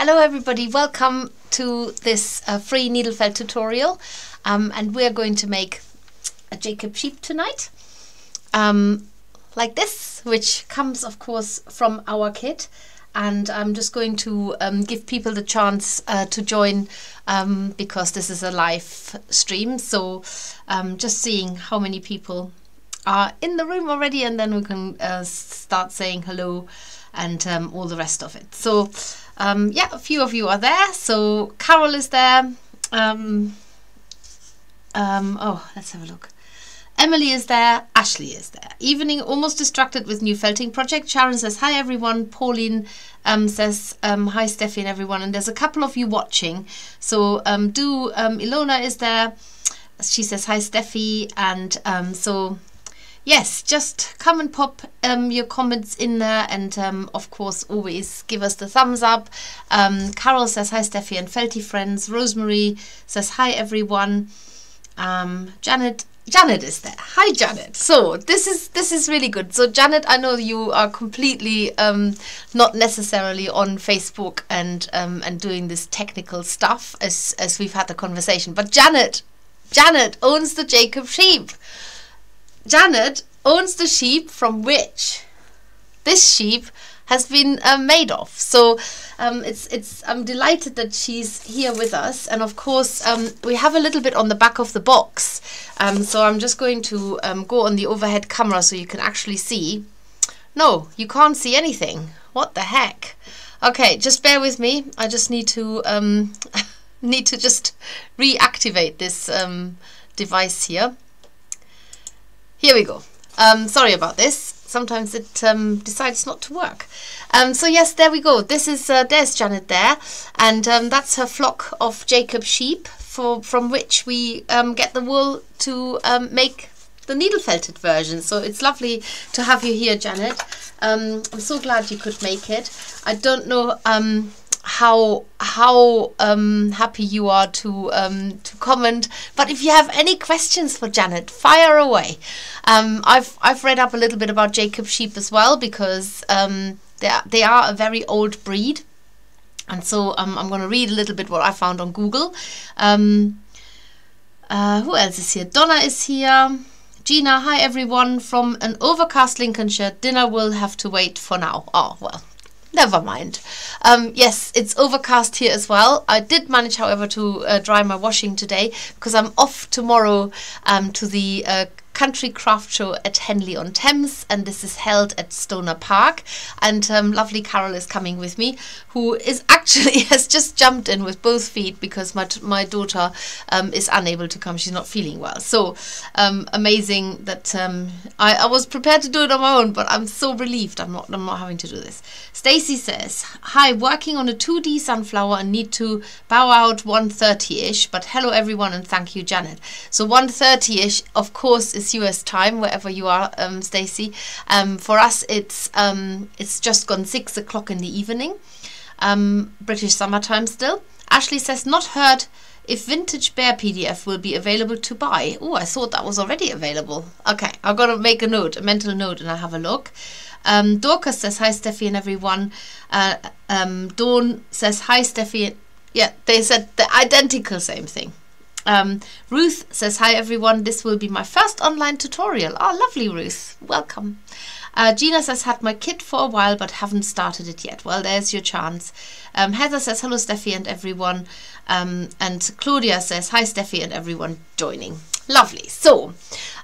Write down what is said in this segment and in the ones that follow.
Hello everybody, welcome to this free needle felt tutorial, and we're going to make a Jacob sheep tonight, like this, which comes of course from our kit, and I'm just going to give people the chance to join because this is a live stream, so just seeing how many people are in the room already, and then we can start saying hello and all the rest of it. So yeah, a few of you are there. So Carol is there. Oh, let's have a look. Emily is there. Ashley is there. Evening, almost distracted with new felting project. Sharon says hi everyone. Pauline says hi Steffi and everyone. And there's a couple of you watching. So Ilona is there. She says hi Steffi. And so yes, just come and pop your comments in there, and of course always give us the thumbs up. Carol says hi Steffi and Felty friends. Rosemary says hi everyone. Janet is there. Hi Janet. So this is really good. So Janet, I know you are completely not necessarily on Facebook and doing this technical stuff as we've had the conversation, but Janet owns the Jacob sheep. Janet owns the sheep from which this sheep has been made of. So I'm delighted that she's here with us, and of course we have a little bit on the back of the box. So I'm just going to go on the overhead camera so you can actually see. No, you can't see anything. What the heck? Okay, just bear with me. I just need to just reactivate this device here. Here we go. Sorry about this. Sometimes it decides not to work. So yes, there we go. This is there's Janet there, and that's her flock of Jacob sheep from which we get the wool to make the needle felted version. So it's lovely to have you here, Janet. I'm so glad you could make it. I don't know how happy you are to comment, but if you have any questions for Janet, fire away. I've read up a little bit about Jacob sheep as well, because they are a very old breed, and so I'm going to read a little bit what I found on Google. Who else is here? Donna is here. Gina, hi everyone from an overcast Lincolnshire. Dinner will have to wait for now. Oh well, never mind. Yes, it's overcast here as well. I did manage, however, to dry my washing today, because I'm off tomorrow to the Country Craft Show at Henley-on-Thames, and this is held at Stoner Park, and lovely Carol is coming with me, who is actually has just jumped in with both feet because my daughter is unable to come. She's not feeling well. So amazing that I was prepared to do it on my own, but I'm so relieved I'm not having to do this. Stacy says hi, working on a 2D sunflower and need to bow out 1:30ish, but hello everyone and thank you Janet. So 1:30ish of course is US time, wherever you are, Stacy. For us it's just gone 6 o'clock in the evening, British summertime still. Ashley says not heard if Vintage Bear PDF will be available to buy. Oh, I thought that was already available. Okay, I've got to make a mental note, and I'll have a look. Dorcas says hi Steffi and everyone. Dawn says hi Steffi. Yeah, they said the identical same thing. Ruth says hi everyone, this will be my first online tutorial. Oh lovely Ruth, welcome. Gina says had my kit for a while but haven't started it yet. Well, there's your chance. Heather says hello Steffi and everyone, and Claudia says hi Steffi and everyone joining. Lovely. So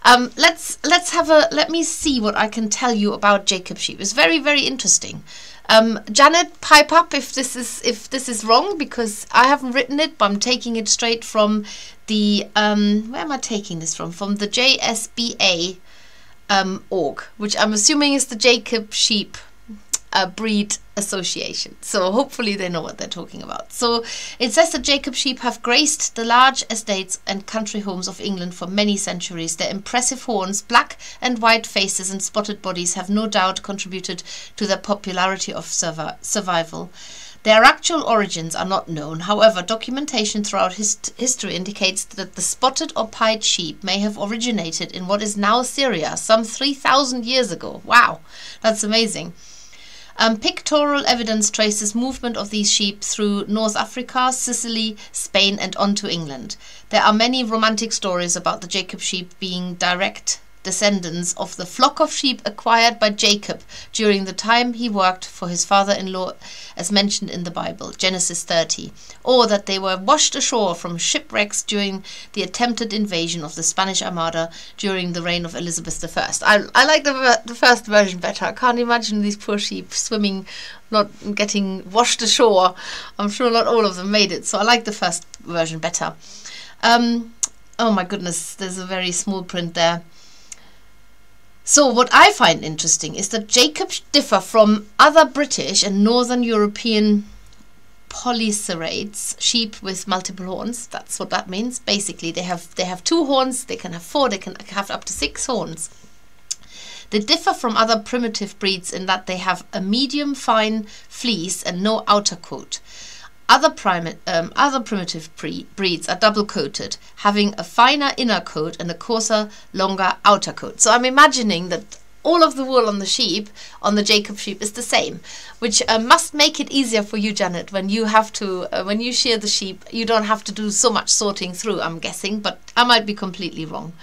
let me see what I can tell you about Jacob sheep. It's very, very interesting. Janet, pipe up if this is wrong, because I haven't written it, but I'm taking it straight from the where am I taking this from? From the JSBA org, which I'm assuming is the Jacob Sheep Breed Association. So hopefully they know what they're talking about. So it says that Jacob sheep have graced the large estates and country homes of England for many centuries. Their impressive horns, black and white faces and spotted bodies have no doubt contributed to their popularity of survival. Their actual origins are not known. However, documentation throughout history indicates that the spotted or pied sheep may have originated in what is now Syria some 3,000 years ago. Wow, that's amazing. Pictorial evidence traces movement of these sheep through North Africa, Sicily, Spain and on to England. There are many romantic stories about the Jacob sheep being direct descendants of the flock of sheep acquired by Jacob during the time he worked for his father-in-law, as mentioned in the Bible, Genesis 30, or that they were washed ashore from shipwrecks during the attempted invasion of the Spanish Armada during the reign of Elizabeth I. I like the first version better. I can't imagine these poor sheep swimming, not getting washed ashore. I'm sure not all of them made it, so I like the first version better. Oh my goodness, there's a very small print there. So what I find interesting is that Jacobs differ from other British and Northern European polycerates, sheep with multiple horns. That's what that means. Basically, they have 2 horns, they can have 4, they can have up to 6 horns. They differ from other primitive breeds in that they have a medium fine fleece and no outer coat. Other primitive breeds are double-coated, having a finer inner coat and a coarser, longer outer coat. So I'm imagining that all of the wool on the sheep, on the Jacob sheep, is the same, which must make it easier for you, Janet, when you have to, when you shear the sheep, you don't have to do so much sorting through, I'm guessing, but I might be completely wrong.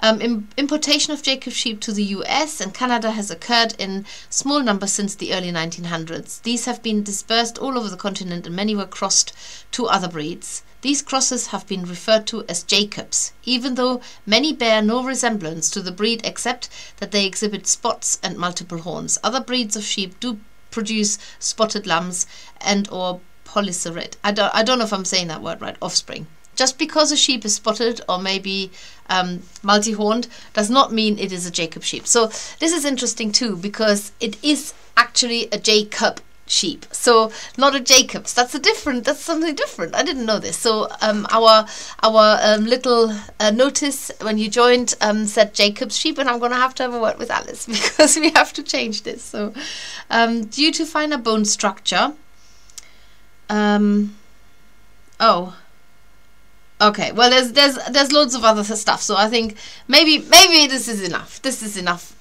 Importation of Jacob sheep to the US and Canada has occurred in small numbers since the early 1900s. These have been dispersed all over the continent and many were crossed to other breeds. These crosses have been referred to as Jacobs, even though many bear no resemblance to the breed except that they exhibit spots and multiple horns. Other breeds of sheep do produce spotted lambs and or polycerate. I don't know if I'm saying that word right, offspring. Just because a sheep is spotted or maybe multi-horned does not mean it is a Jacob sheep. So this is interesting too, because it is actually a Jacob sheep. So not a Jacobs. That's something different. I didn't know this. So our little notice when you joined said Jacob's sheep, and I'm going to have a word with Alice because we have to change this. So due to finer bone structure. Okay, well, there's loads of other stuff, so I think maybe this is enough. This is enough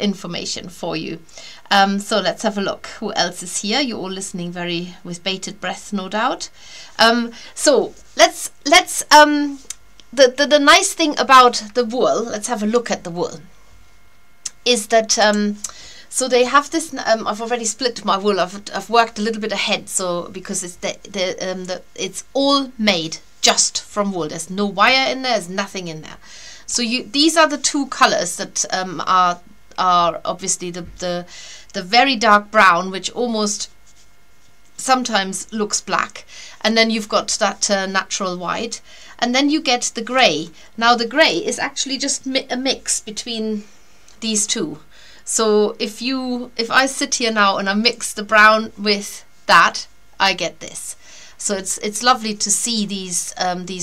information for you. So let's have a look. Who else is here? You're all listening very with bated breath, no doubt. So let's the nice thing about the wool. Let's have a look at the wool. Is that so they have this. I've already split my wool. I've worked a little bit ahead, so because it's it's all made just from wool. There's no wire in there. There's nothing in there. So these are the 2 colors that are obviously the very dark brown, which almost sometimes looks black, and then you've got that natural white, and then you get the grey. Now the grey is actually just a mix between these 2. So if I sit here now and I mix the brown with that, I get this. So it's lovely to see these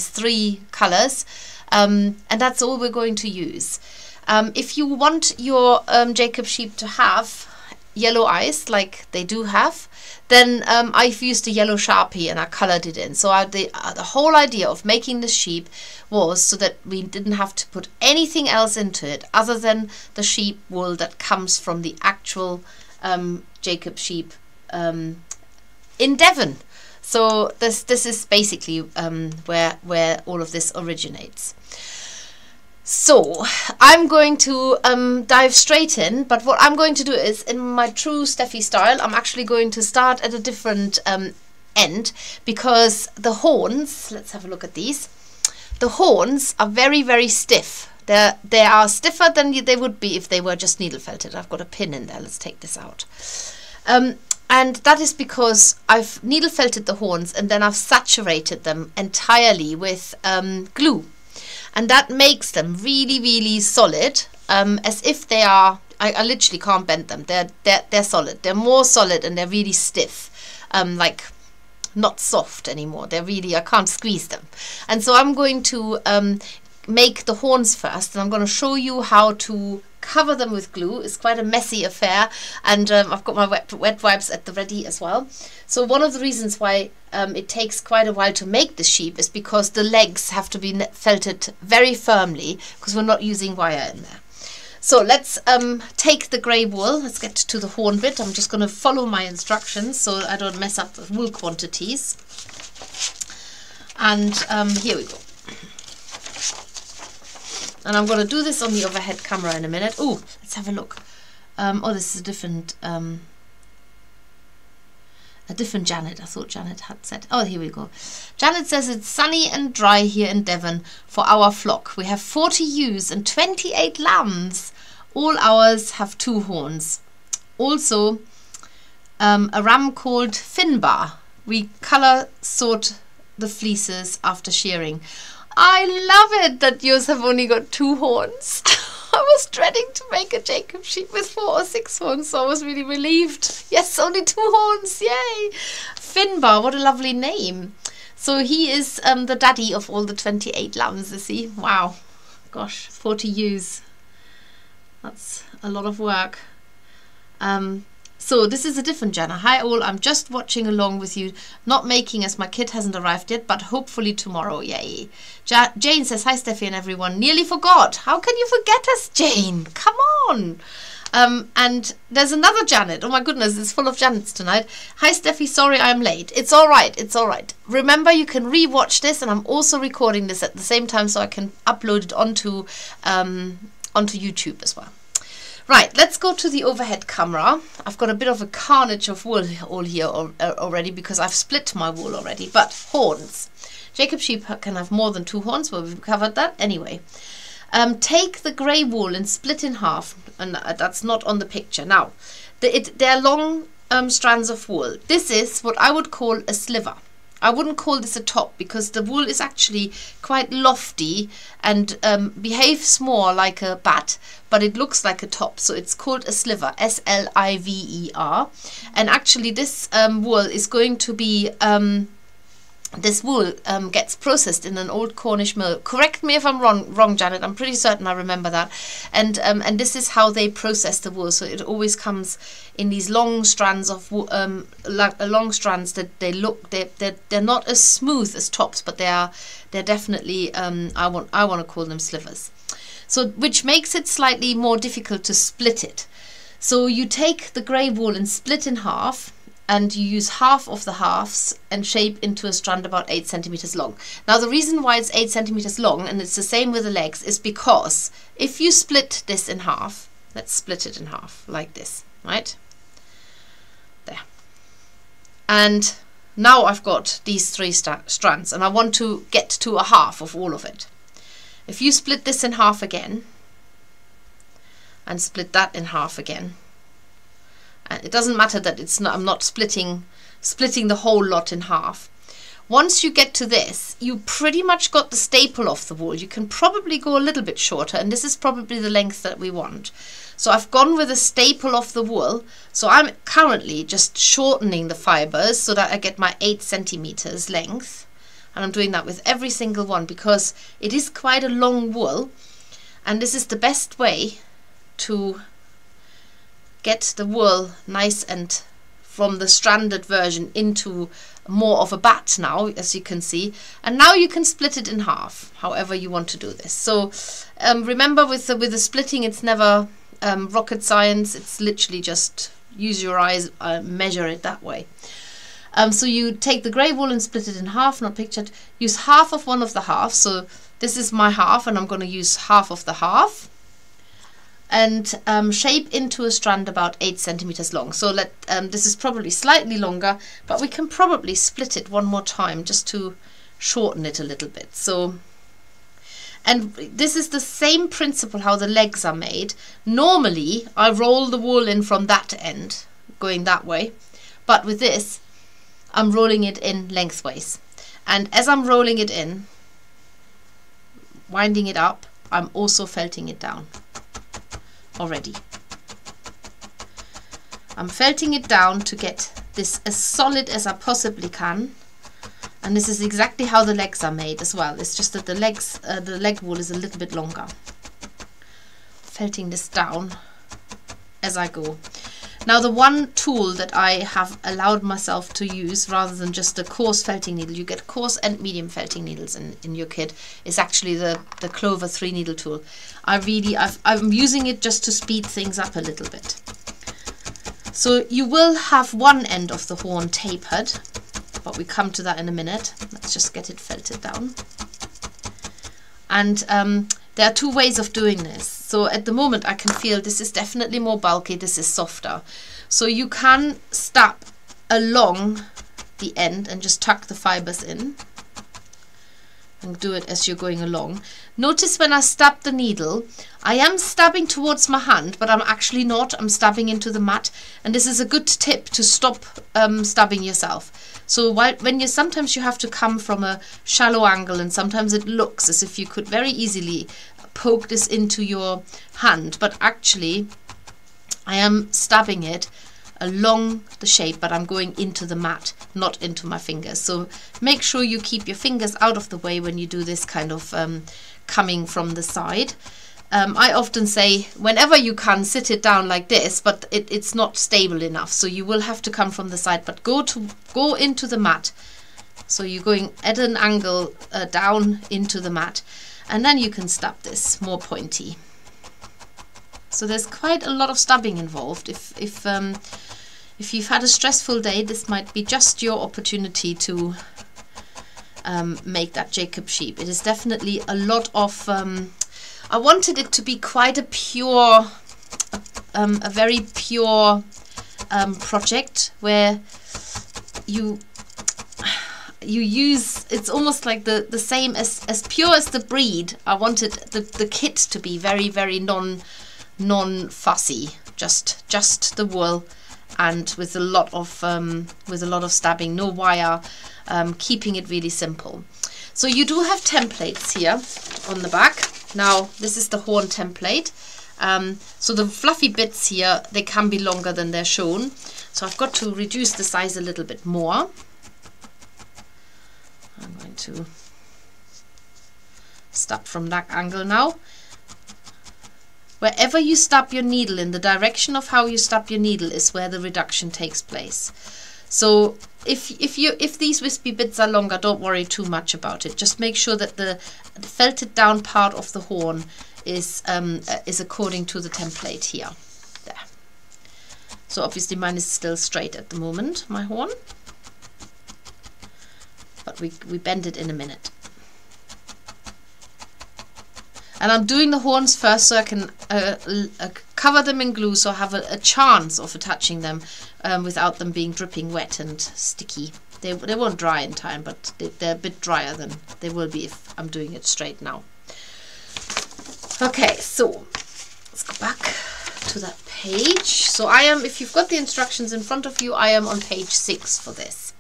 3 colors, and that's all we're going to use. If you want your Jacob sheep to have yellow eyes, like they do have, then I've used a yellow Sharpie and I colored it in. So the whole idea of making this sheep was so that we didn't have to put anything else into it other than the sheep wool that comes from the actual Jacob sheep in Devon. So this is basically where all of this originates. So I'm going to dive straight in, but what I'm going to do is, in my true Steffi style, I'm actually going to start at a different end, because the horns, let's have a look at these, the horns are very, very stiff. They are stiffer than they would be if they were just needle felted. I've got a pin in there, let's take this out. And that is because I've needle felted the horns and then I've saturated them entirely with glue. And that makes them really, really solid, as if they are, I literally can't bend them. They're solid. They're more solid and they're really stiff, like not soft anymore. They're really, I can't squeeze them. And so I'm going to make the horns first, and I'm going to show you how to cover them with glue. It's quite a messy affair, and I've got my wet wipes at the ready as well. So one of the reasons why it takes quite a while to make the sheep is because the legs have to be felted very firmly, because we're not using wire in there. So let's take the grey wool. Let's get to the horn bit. I'm just going to follow my instructions so I don't mess up the wool quantities. And here we go. And I'm going to do this on the overhead camera in a minute. Oh, let's have a look. Oh, this is a different Janet. I thought Janet had said. Oh, here we go. Janet says it's sunny and dry here in Devon for our flock. We have 40 ewes and 28 lambs. All ours have 2 horns. Also, a ram called Finbar. We colour sort the fleeces after shearing. I love it that yours have only got 2 horns. I was dreading to make a Jacob sheep with 4 or 6 horns, so I was really relieved. Yes, only 2 horns, yay! Finbar, what a lovely name. So he is the daddy of all the 28 lambs, is he? Wow, gosh, 40 ewes. That's a lot of work. So this is a different Jana. Hi all, I'm just watching along with you, not making as my kid hasn't arrived yet, but hopefully tomorrow, yay. Jane says, hi Steffi and everyone, nearly forgot. How can you forget us, Jane? Come on. And there's another Janet. Oh my goodness, it's full of Janets tonight. Hi Steffi, sorry I'm late. It's all right, it's all right. Remember, you can re-watch this, and I'm also recording this at the same time so I can upload it onto YouTube as well. Right, let's go to the overhead camera. I've got a bit of a carnage of wool all here already because I've split my wool already. But horns. Jacob sheep can have more than 2 horns, but we've covered that anyway. Take the grey wool and split in half, and that's not on the picture. Now, they're long strands of wool. This is what I would call a sliver. I wouldn't call this a top because the wool is actually quite lofty and behaves more like a bat, but it looks like a top, so it's called a sliver, S-L-I-V-E-R. And actually this wool is going to be, this wool gets processed in an old Cornish mill. Correct me if I'm wrong, Janet. I'm pretty certain I remember that. And this is how they process the wool. So it always comes in these long strands of long strands that they're not as smooth as tops, but they're definitely I want to call them slivers. So which makes it slightly more difficult to split it. So you take the grey wool and split in half, and you use half of the halves and shape into a strand about 8 centimeters long. Now the reason why it's 8 centimeters long, and it's the same with the legs, is because if you split this in half, let's split it in half like this, right? There. And now I've got these 3 strands, and I want to get to a half of all of it. If you split this in half again, and split that in half again, and it doesn't matter that I'm not splitting the whole lot in half. Once you get to this, you pretty much got the staple of the wool. You can probably go a little bit shorter, and this is probably the length that we want. So I've gone with a staple of the wool. So I'm currently just shortening the fibers so that I get my 8 centimeters length. And I'm doing that with every single one because it is quite a long wool, and this is the best way to get the wool nice and from the stranded version into more of a bat now, as you can see. And now you can split it in half, however you want to do this. So remember, with the splitting, it's never rocket science. It's literally just use your eyes, measure it that way. So you take the grey wool and split it in half, not pictured. Use half of one of the halves. So this is my half, and I'm going to use half of the half. And shape into a strand about 8 centimeters long. So this is probably slightly longer, but we can probably split it one more time just to shorten it a little bit. So, and this is the same principle how the legs are made. Normally, I roll the wool in from that end, going that way, but with this, I'm rolling it in lengthways. And as I'm rolling it in, winding it up, I'm also felting it down already. I'm felting it down to get this as solid as I possibly can. And this is exactly how the legs are made as well. It's just that the leg wool is a little bit longer. Felting this down as I go. Now the one tool that I have allowed myself to use rather than just a coarse felting needle, you get coarse and medium felting needles in your kit, is actually the Clover 3 needle tool. I'm using it just to speed things up a little bit. So you will have one end of the horn tapered, but we come to that in a minute. Let's just get it felted down. And there are two ways of doing this. So at the moment I can feel this is definitely more bulky, this is softer. So you can stab along the end and just tuck the fibers in. And do it as you're going along. Notice when I stab the needle, I am stabbing towards my hand, but I'm actually not. I'm stabbing into the mat, and this is a good tip to stop stabbing yourself. So sometimes you have to come from a shallow angle, and sometimes it looks as if you could very easily poke this into your hand, but actually I am stabbing it along the shape, but I'm going into the mat, not into my fingers. So make sure you keep your fingers out of the way when you do this kind of coming from the side. I often say whenever you can, sit it down like this, but it's not stable enough, so you will have to come from the side, but go into the mat. So you're going at an angle down into the mat, and then you can stab this more pointy. So there's quite a lot of stabbing involved. If you've had a stressful day, this might be just your opportunity to make that Jacob sheep. It is definitely a lot of, I wanted it to be quite a pure, a very pure project where you use, it's almost like the same as pure as the breed. I wanted the kit to be very, very non-fussy, just the wool, and with a lot of stabbing, no wire, keeping it really simple. So you do have templates here on the back. Now this is the horn template. So the fluffy bits here, they can be longer than they're shown. So I've got to reduce the size a little bit more. I'm going to stab from that angle now. Wherever you stab your needle, in the direction of how you stab your needle is where the reduction takes place. So if these wispy bits are longer, don't worry too much about it. Just make sure that the felted down part of the horn is according to the template here. There. So obviously mine is still straight at the moment, my horn, but we bend it in a minute. And I'm doing the horns first so I can cover them in glue, so I have a chance of attaching them without them being dripping wet and sticky. They won't dry in time, but they're a bit drier than they will be if I'm doing it straight now. Okay, so let's go back to that page. So I am, if you've got the instructions in front of you, I am on page 6 for this.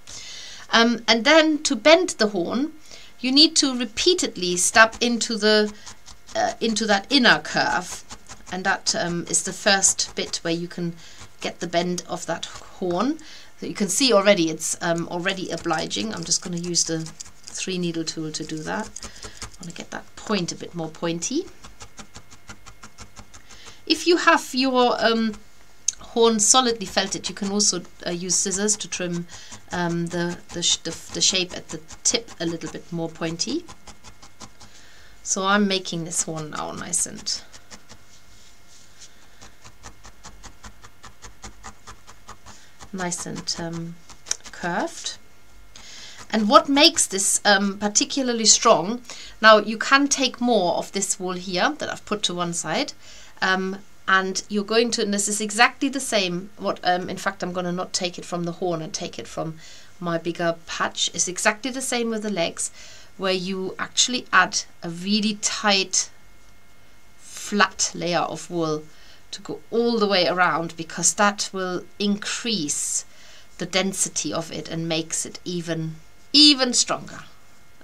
And then to bend the horn, you need to repeatedly stab into that inner curve, and that is the first bit where you can get the bend of that horn. So you can see already it's already obliging. I'm just going to use the 3 needle tool to do that. I want to get that point a bit more pointy. If you have your horn solidly felted, you can also use scissors to trim the shape at the tip a little bit more pointy. So I'm making this horn now nice and curved. And what makes this particularly strong, now you can take more of this wool here that I've put to one side, and you're going to, and this is exactly the same, in fact I'm going to not take it from the horn and take it from my bigger patch. It's exactly the same with the legs, where you actually add a really tight flat layer of wool to go all the way around, because that will increase the density of it and makes it even stronger.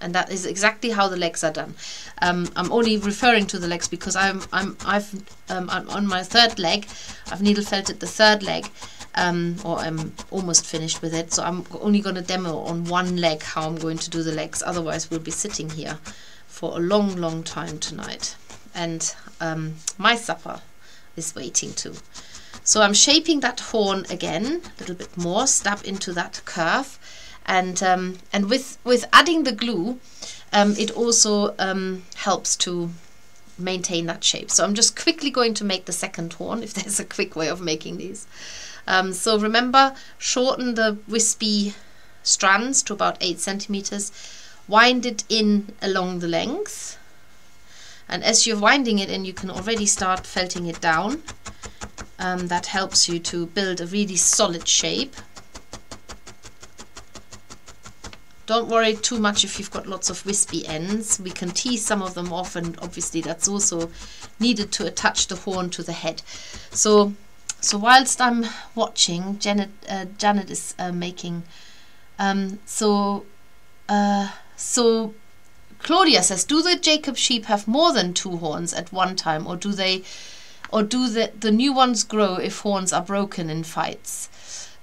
And that is exactly how the legs are done. I'm only referring to the legs because I'm on my 3rd leg. I've needle felted the 3rd leg, or I'm almost finished with it. So I'm only going to demo on one leg how I'm going to do the legs. Otherwise, we'll be sitting here for a long time tonight. And my supper is waiting too. So I'm shaping that horn again a little bit more, stab into that curve, and with adding the glue, it also helps to maintain that shape. So I'm just quickly going to make the second horn, if there's a quick way of making these. So remember, shorten the wispy strands to about 8 centimeters, wind it in along the length, and as you're winding it in, you can already start felting it down. That helps you to build a really solid shape. Don't worry too much if you've got lots of wispy ends. We can tease some of them off, and obviously that's also needed to attach the horn to the head. So whilst I'm watching, Janet is making. So Claudia says, do the Jacob sheep have more than 2 horns at one time, or do the new ones grow if horns are broken in fights?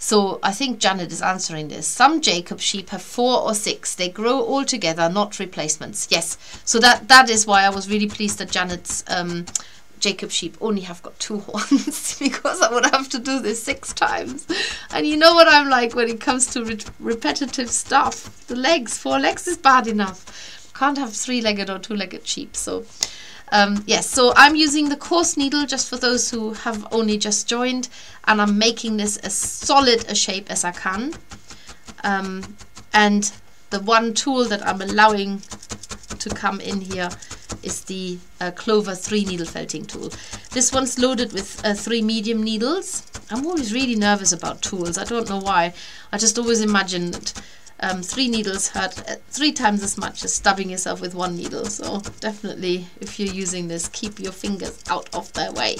So I think Janet is answering this. Some Jacob sheep have 4 or 6. They grow all together, not replacements. Yes, so that is why I was really pleased that Janet's Jacob sheep only have got 2 horns, because I would have to do this 6 times. And you know what I'm like when it comes to repetitive stuff. The legs, 4 legs is bad enough. Can't have 3-legged or 2-legged sheep. So yes, so I'm using the coarse needle, just for those who have only just joined, and I'm making this as solid a shape as I can. And the one tool that I'm allowing to come in here is the Clover 3 needle felting tool. This one's loaded with 3 medium needles. I'm always really nervous about tools. I don't know why. I just always imagine that 3 needles hurt 3 times as much as stabbing yourself with 1 needle. So definitely, if you're using this, keep your fingers out of their way.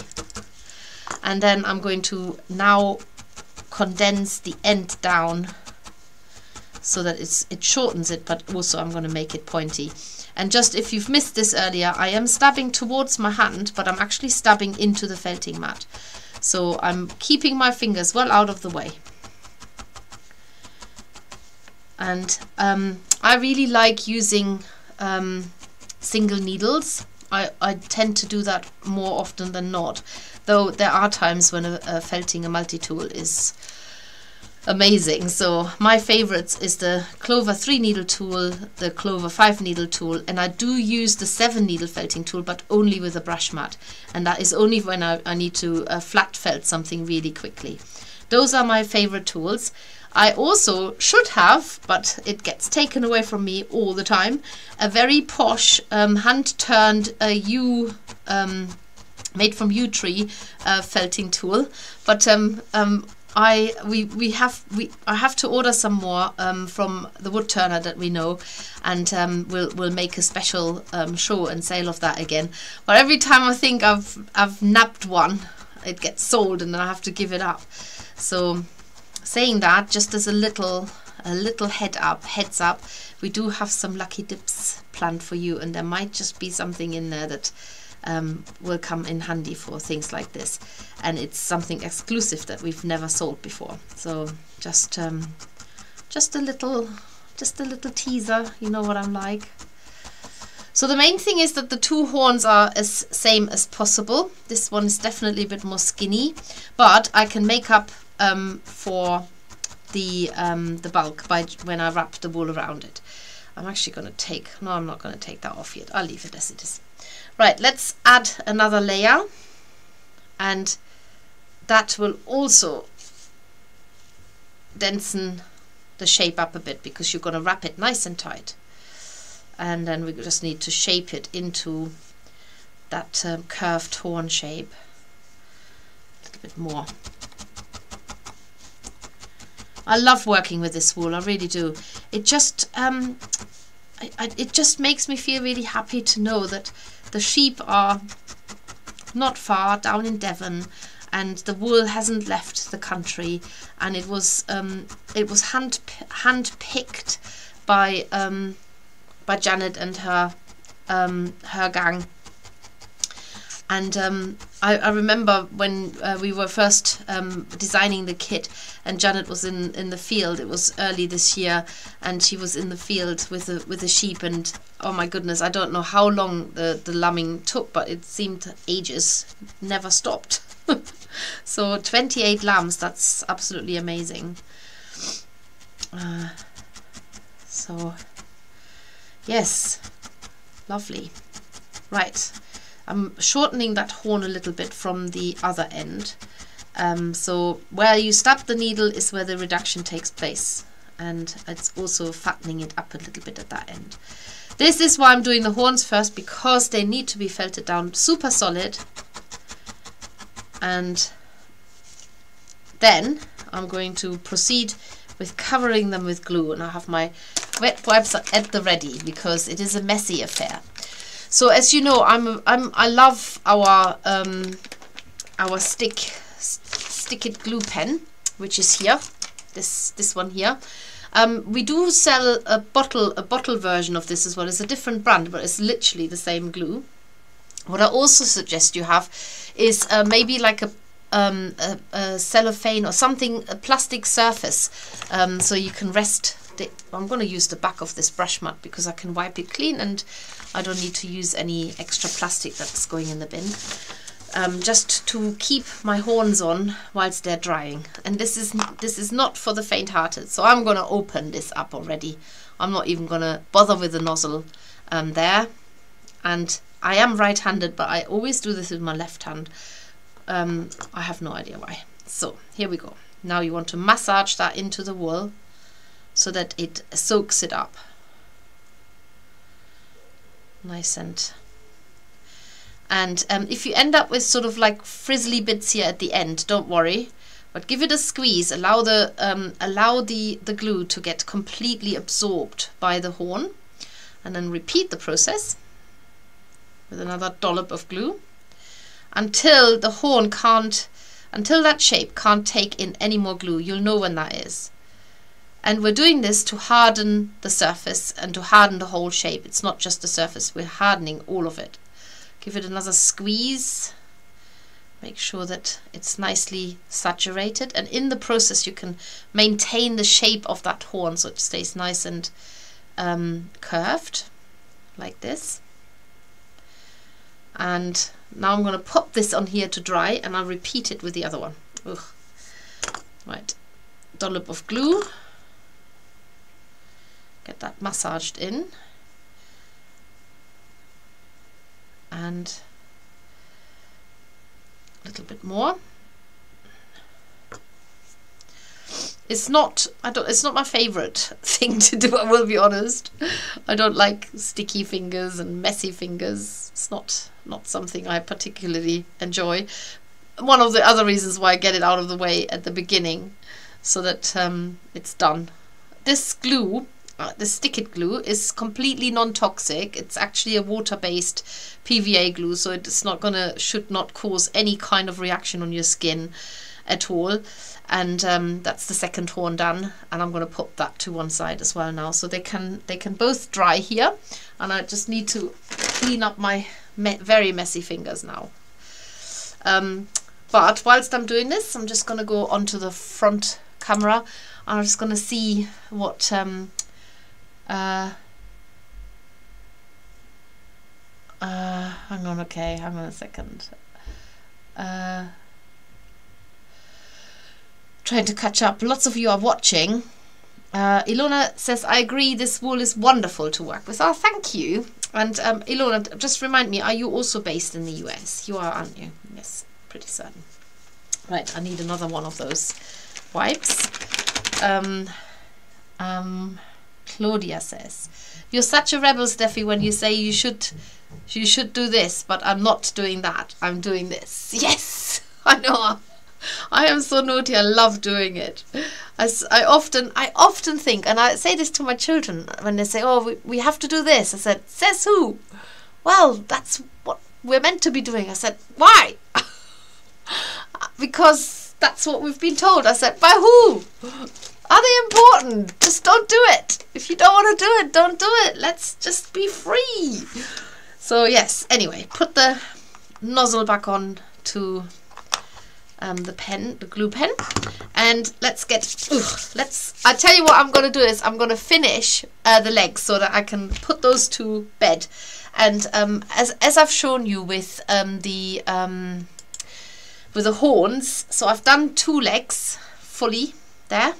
And then I'm going to now condense the end down so that it shortens it, but also I'm going to make it pointy. And just if you've missed this earlier, I am stabbing towards my hand, but I'm actually stabbing into the felting mat. So I'm keeping my fingers well out of the way. And I really like using single needles. I tend to do that more often than not, though there are times when felting a multi-tool is amazing. So my favorites is the Clover 3 needle tool, the Clover 5 needle tool, and I do use the 7 needle felting tool, but only with a brush mat, and that is only when I need to flat felt something really quickly. Those are my favorite tools. I also should have, but it gets taken away from me all the time, a very posh hand-turned yew made from yew tree felting tool, but I have to order some more from the wood turner that we know, and we'll make a special show and sale of that again. But every time I think I've nabbed one, it gets sold and then I have to give it up. So saying that, just as a little heads up, we do have some lucky dips planned for you, and there might just be something in there that will come in handy for things like this, and it's something exclusive that we've never sold before. So just a little teaser, you know what I'm like. So the main thing is that the 2 horns are as same as possible. This one is definitely a bit more skinny, but I can make up for the bulk by when I wrap the wool around it. I'm actually going to take, no, I'm not going to take that off yet. I'll leave it as it is. Right, let's add another layer, and that will also densen the shape up a bit, because you're going to wrap it nice and tight. And then we just need to shape it into that curved horn shape a little bit more. I love working with this wool, I really do. It just it just makes me feel really happy to know that the sheep are not far down in Devon, and the wool hasn't left the country, and it was hand picked by Janet and her gang. And I remember when we were first designing the kit, and Janet was in the field. It was early this year, and she was in the field with the sheep, and oh my goodness, I don't know how long the lambing took, but it seemed ages, never stopped. So 28 lambs, that's absolutely amazing. So yes, lovely. Right, I'm shortening that horn a little bit from the other end. So where you stab the needle is where the reduction takes place, and it's also fattening it up a little bit at that end. This is why I'm doing the horns first, because they need to be felted down super solid, and then I'm going to proceed with covering them with glue, and I have my wet wipes at the ready because it is a messy affair. So as you know, I love our stick it glue pen, which is here, this one here. We do sell a bottle version of this as well. It's a different brand, but it's literally the same glue. What I also suggest you have is maybe like a cellophane or something, a plastic surface, so you can rest. I'm going to use the back of this brush mat because I can wipe it clean and I don't need to use any extra plastic that's going in the bin. Just to keep my horns on whilst they're drying. And this is not for the faint-hearted. So I'm going to open this up already. I'm not even going to bother with the nozzle there. And I am right-handed, but I always do this with my left hand. I have no idea why. So here we go. Now you want to massage that into the wool so that it soaks it up. Nice and if you end up with sort of like frizzly bits here at the end, don't worry, but give it a squeeze. Allow the glue to get completely absorbed by the horn, and then repeat the process with another dollop of glue until the horn until that shape can't take in any more glue. You'll know when that is. And we're doing this to harden the surface and to harden the whole shape. It's not just the surface, we're hardening all of it. Give it another squeeze. Make sure that it's nicely saturated, and in the process you can maintain the shape of that horn so it stays nice and curved like this. And now I'm going to pop this on here to dry, and I'll repeat it with the other one. Ugh. Right, dollop of glue. Get that massaged in. And a little bit more. It's not my favorite thing to do, I will be honest. I don't like sticky fingers and messy fingers. It's not something I particularly enjoy. One of the other reasons why I get it out of the way at the beginning, so that it's done. This glue, the stick-it glue, is completely non-toxic. It's actually a water-based PVA glue, so it's should not cause any kind of reaction on your skin at all. And that's the second horn done, and I'm going to put that to one side as well now, so they can both dry here, and I just need to clean up my very messy fingers now. But whilst I'm doing this, I'm just going to go onto the front camera, and I'm just going to see what hang on a second. Trying to catch up. Lots of you are watching. Ilona says, I agree, this wool is wonderful to work with. Oh, thank you. And Ilona, just remind me, are you also based in the US? You are, aren't you? Yes, pretty certain. Right, I need another one of those wipes. Claudia says, you're such a rebel, Steffi, when you say you should do this, but I'm not doing that. I'm doing this. Yes, I know. I am so naughty. I love doing it. I often think, and I say this to my children when they say, "Oh, we have to do this." I said, "Says who?" Well, that's what we're meant to be doing. I said, "Why?" Because that's what we've been told. I said, "By who? Are they important? Just don't do it. If you don't want to do it, don't do it. Let's just be free." So yes. Anyway, put the nozzle back on to the glue pen, and I tell you what I'm going to do is I'm going to finish the legs so that I can put those to bed. And as I've shown you with with the horns. So I've done 2 legs fully there.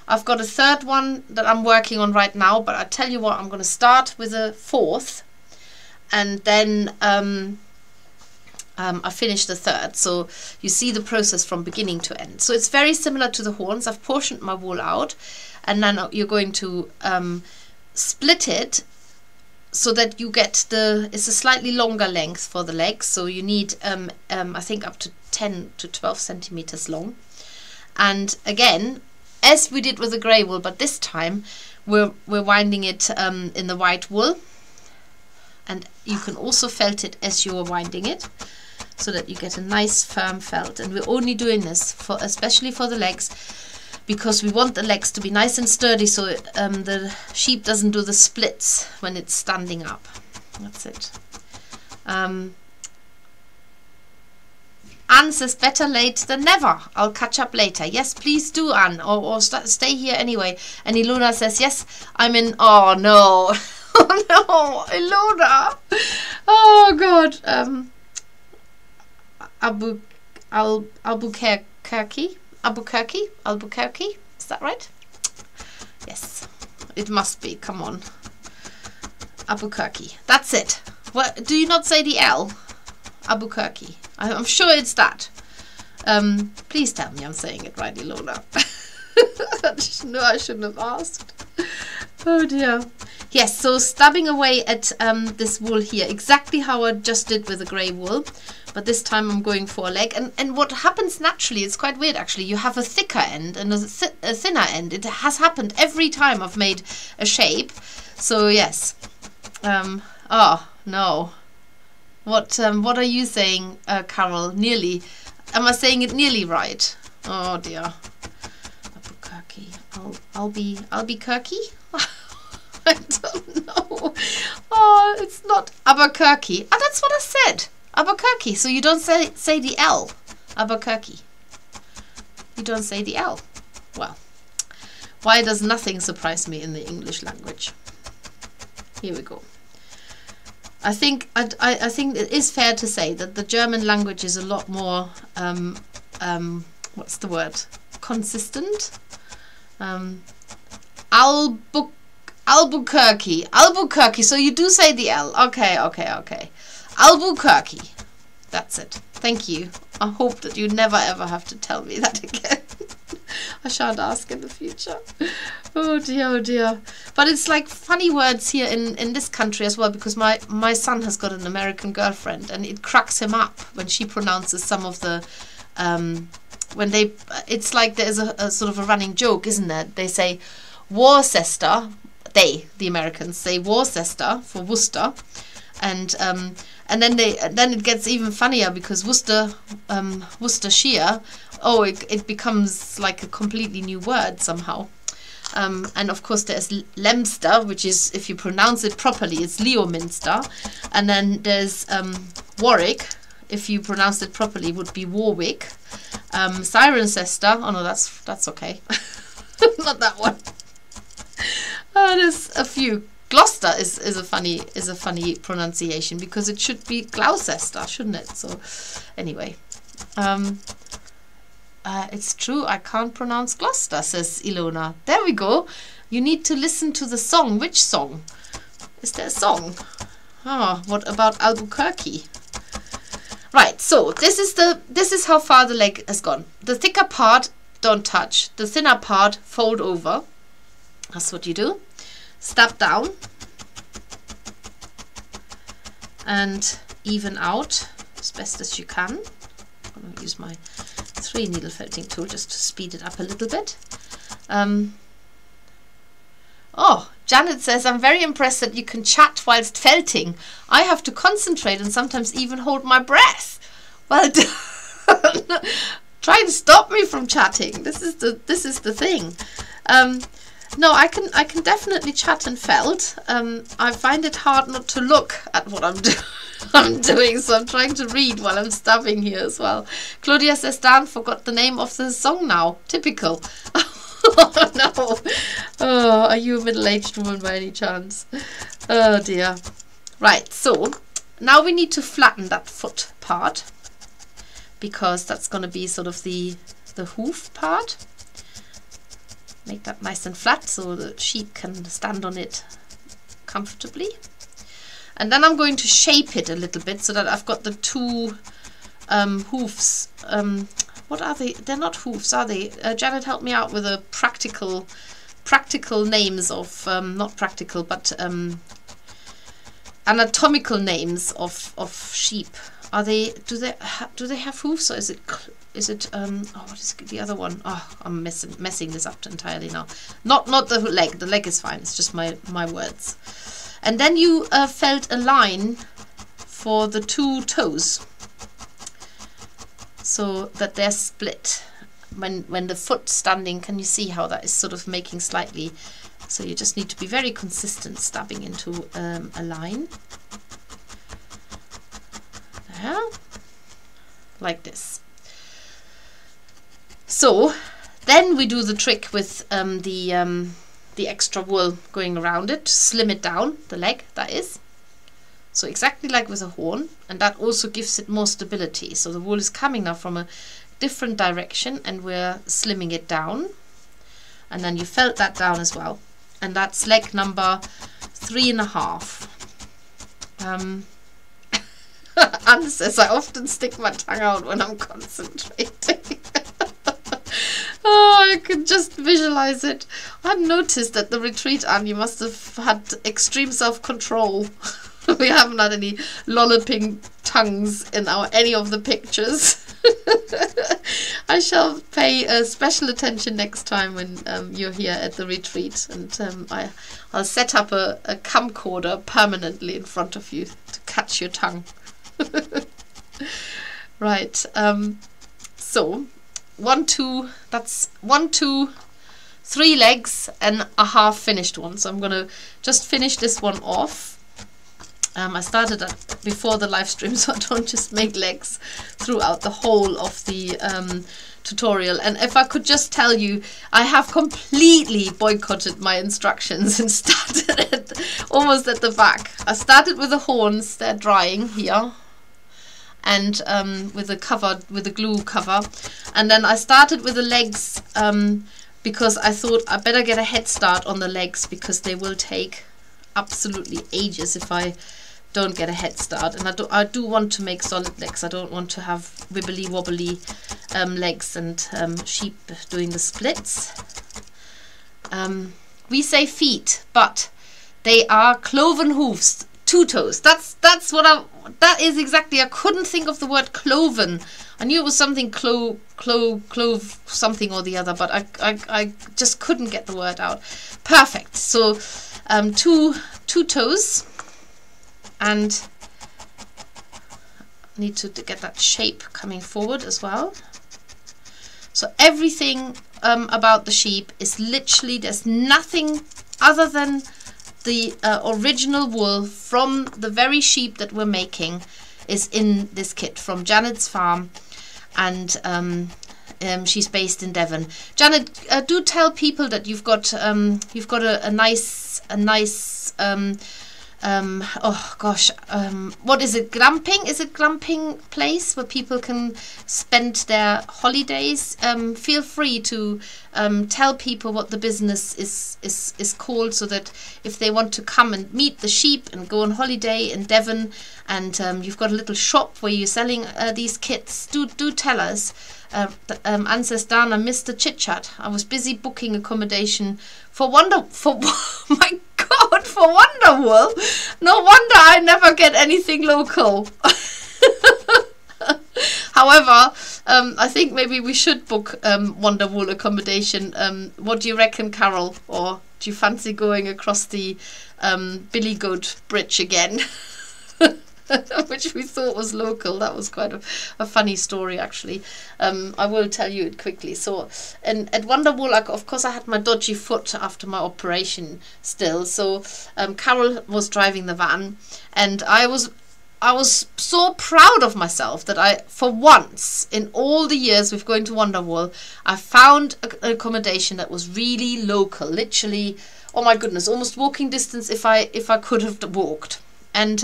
I've got a 3rd one that I'm working on right now, but I tell you what, I'm going to start with a 4th, and then I finish the 3rd. So you see the process from beginning to end. So it's very similar to the horns. I've portioned my wool out, and then you're going to split it so that you get it's a slightly longer length for the legs. So you need I think up to 10 to 12 centimeters long. And again, as we did with the grey wool, but this time we're winding it in the white wool, and you can also felt it as you're winding it, so that you get a nice firm felt. And we're only doing this especially for the legs, because we want the legs to be nice and sturdy, so the sheep doesn't do the splits when it's standing up. That's it. Anne says, better late than never. I'll catch up later. Yes, please do, Anne, or stay here anyway. And Ilona says, yes, I'm in. Oh no. Oh no, Ilona. Oh God. Albuquerque, is that right? Yes, it must be. Come on, Albuquerque. That's it. What? Do you not say the L? Albuquerque. I'm sure it's that. Please tell me I'm saying it right, Ilona. No, I shouldn't have asked. Oh dear. Yes, so stabbing away at this wool here, exactly how I just did with the grey wool. But this time I'm going for a leg. And what happens naturally, it's quite weird actually, you have a thicker end and a thinner end. It has happened every time I've made a shape. So yes. Oh, no. What are you saying, Carol? Nearly. Am I saying it nearly right? Oh dear. Albuquerque. Albuquerque? I don't know. Oh, it's not Albuquerque. Oh, that's what I said. Albuquerque. So you don't say the L. Albuquerque. You don't say the L. Well, why does nothing surprise me in the English language? Here we go. I think it is fair to say that the German language is a lot more what's the word? Consistent. Albuquerque. So you do say the L. Okay. Albuquerque. That's it. Thank you. I hope that you never ever have to tell me that again. I shan't ask in the future. Oh dear. But it's like funny words here in this country as well, because my son has got an American girlfriend, and it cracks him up when she pronounces some of the it's like there's a sort of a running joke, isn't there? They say Worcester. The Americans say Worcester for Worcester, and then it gets even funnier, because Worcestershire, it becomes like a completely new word somehow. And of course there's Leominster, which is, if you pronounce it properly, it's Leominster. And then there's Warwick, if you pronounce it properly, would be Warwick. Cirencester, oh no, that's okay. Not that one. There's a few. Gloucester is a funny pronunciation, because it should be Gloucester, shouldn't it? So anyway, it's true, I can't pronounce Gloucester, says Ilona. There we go. You need to listen to the song. Which song? Is there a song? Oh, what about Albuquerque? Right, so this is how far the leg has gone. The thicker part, don't touch. The thinner part, fold over. That's what you do. Stab down and even out as best as you can. I'm going to use my 3 needle felting tool just to speed it up a little bit. Oh, Janet says, I'm very impressed that you can chat whilst felting. I have to concentrate and sometimes even hold my breath. Well done. Try and stop me from chatting. This is the thing. No, I can definitely chat and felt. I find it hard not to look at what I'm doing, so I'm trying to read while I'm stabbing here as well. Claudia says, Dan forgot the name of the song now. Typical. Oh no. Oh, are you a middle-aged woman by any chance? Oh dear. Right, so now we need to flatten that foot part. because that's going to be sort of the hoof part. Make that nice and flat so the sheep can stand on it comfortably. And then I'm going to shape it a little bit so that I've got the two hoofs. What are they? They're not hoofs, are they? Janet, help me out with a practical names of, not practical, but anatomical names of sheep. Are they? Do they have hoofs, or is it? Oh, what is the other one? Oh, I'm messing this up entirely now. Not the leg. The leg is fine. It's just my words. And then you felt a line for the two toes, so that they're split. When the foot's standing, can you see how that is sort of making slightly? So you just need to be very consistent, stabbing into a line. There, like this. So then we do the trick with the extra wool going around it, slim it down, the leg, that is. So exactly like with a horn, and that also gives it more stability. So the wool is coming now from a different direction, and we're slimming it down. And then you felt that down as well. And that's leg number 3.5. Anne says, I often stick my tongue out when I'm concentrating. Oh, I can just visualize it. I noticed at the retreat, Anne, you must have had extreme self-control. We haven't had any lolloping tongues in any of the pictures. I shall pay special attention next time when you're here at the retreat, and I'll set up a camcorder permanently in front of you to catch your tongue. Right, so 1, 2, that's 1, 2, 3 legs and a half finished one. So I'm going to just finish this one off. I started before the live stream, so I don't just make legs throughout the whole of the tutorial. And if I could just tell you, I have completely boycotted my instructions and started almost at the back. I started with the horns, they're drying here, and with the glue cover, and then I started with the legs because I thought I better get a head start on the legs, because they will take absolutely ages if I don't get a head start. And I do want to make solid legs. I don't want to have wibbly wobbly legs and sheep doing the splits. We say feet, but they are cloven hoofs, 2 toes. That's what that is exactly. I couldn't think of the word cloven. I knew it was something clove something or the other, but I just couldn't get the word out. Perfect. So two toes, and need to get that shape coming forward as well. So everything about the sheep is literally, there's nothing other than the original wool from the very sheep that we're making is in this kit from Janet's farm, and she's based in Devon. Janet, do tell people that you've got a nice oh gosh, what is it, glamping? Is it glamping place where people can spend their holidays? Feel free to tell people what the business is called, so that if they want to come and meet the sheep and go on holiday in Devon, and you've got a little shop where you're selling these kits, do tell us. Anne says, Dan, I missed the chit chat. I was busy booking accommodation for my God, for Wonderwool. No wonder I never get anything local. However, I think maybe we should book Wonderwool accommodation. What do you reckon, Carol? Or do you fancy going across the Billy Goat Bridge again? Which we thought was local. That was quite a funny story, actually. I will tell you it quickly. So, and at Wonderwool, of course, I had my dodgy foot after my operation still. So, Carol was driving the van, and I was so proud of myself that I, for once in all the years we've going to Wonderwool, I found an accommodation that was really local. Literally, oh my goodness, almost walking distance if I could have walked. And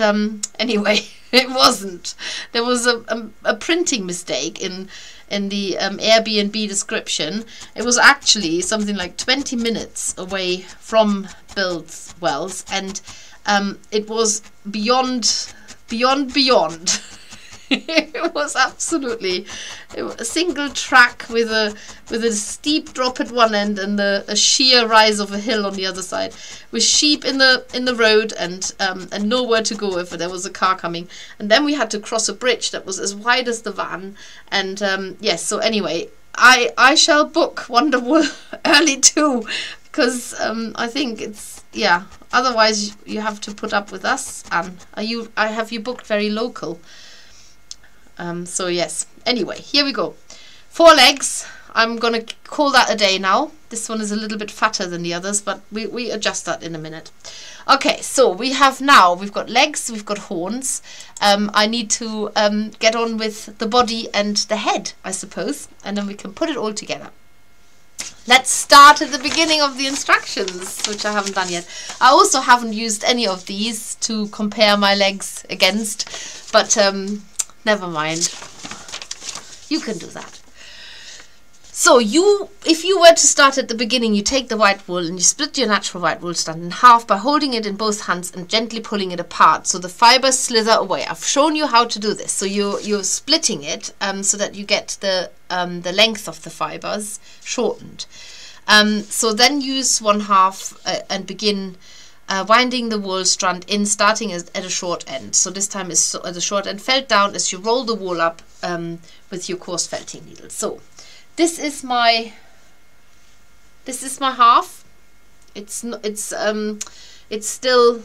anyway, It wasn't. There was a printing mistake in the Airbnb description. It was actually something like 20 minutes away from Wells, and it was beyond. It was absolutely a single track with a steep drop at one end and a sheer rise of a hill on the other side, with sheep in the road and nowhere to go if there was a car coming. And then we had to cross a bridge that was as wide as the van. And yes, so anyway, I shall book Wonderwool early too, because I think it's, yeah. Otherwise, you have to put up with us. Have you booked very local? So yes, anyway, here we go. 4 legs. I'm gonna call that a day now. This one is a little bit fatter than the others, but we adjust that in a minute. Okay, so we've got legs, we've got horns. I need to get on with the body and the head, I suppose, and then we can put it all together. Let's start at the beginning of the instructions, which I haven't done yet. I also haven't used any of these to compare my legs against, but never mind. You can do that. So if you were to start at the beginning, you take the white wool and you split your natural white wool strand in half by holding it in both hands and gently pulling it apart so the fibers slither away. I've shown you how to do this. So you're splitting it so that you get the length of the fibers shortened. So then use 1/2 and begin winding the wool strand in, starting at a short end. So this time is at the short end, felt down as you roll the wool up with your coarse felting needle. So this is my half. It's still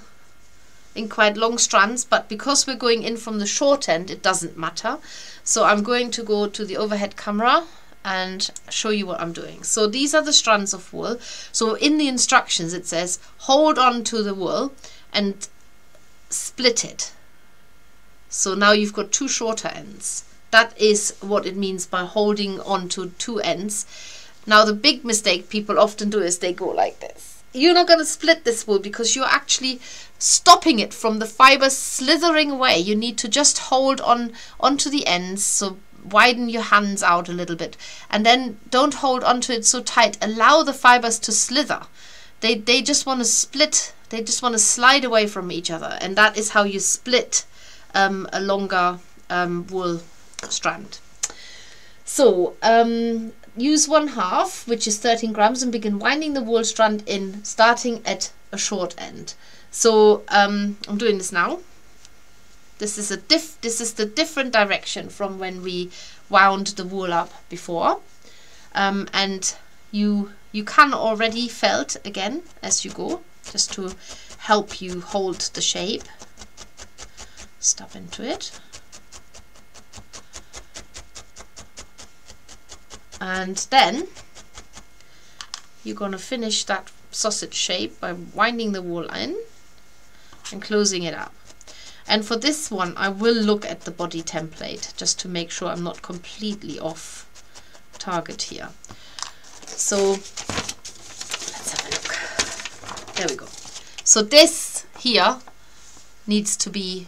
in quite long strands, but because we're going in from the short end, it doesn't matter. So I'm going to go to the overhead camera and show you what I'm doing. So these are the strands of wool. So in the instructions it says hold on to the wool and split it. So now you've got 2 shorter ends. That is what it means by holding on to 2 ends. Now the big mistake people often do is they go like this. You're not going to split this wool because you're actually stopping it from the fibers slithering away. You need to just hold on onto the ends. So widen your hands out a little bit, and then don't hold onto it so tight. Allow the fibers to slither. They just want to split. They just want to slide away from each other, and that is how you split a longer wool strand. So use 1/2, which is 13 grams, and begin winding the wool strand in, starting at a short end. So I'm doing this now. This is the different direction from when we wound the wool up before, and you can already felt again as you go, just to help you hold the shape. Step into it, and then you're going to finish that sausage shape by winding the wool in and closing it up. And for this one, I will look at the body template just to make sure I'm not completely off target here. So let's have a look. There we go. So this here needs to be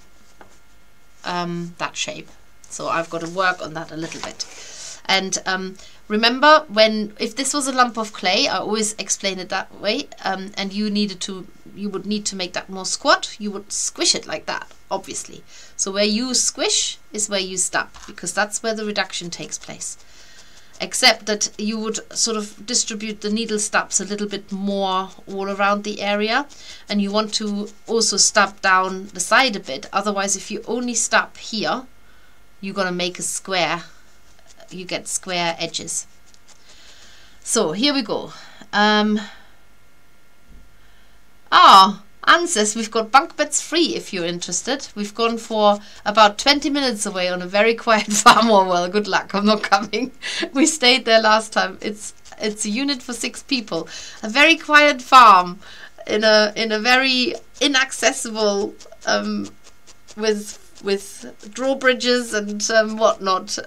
that shape. So I've got to work on that a little bit. And remember, if this was a lump of clay, I always explain it that way, and you would need to make that more squat. You would squish it like that, obviously. So where you squish is where you stop, because that's where the reduction takes place. Except that you would sort of distribute the needle stabs a little bit more all around the area, and you want to also stab down the side a bit. Otherwise, if you only stab here, you're going to make a square. You get square edges. So here we go. Anne says we've got bunk beds free if you're interested. We've gone for about 20 minutes away on a very quiet farm. Oh, well, good luck. I'm not coming. We stayed there last time. It's a unit for 6 people. A very quiet farm in a very inaccessible with drawbridges and whatnot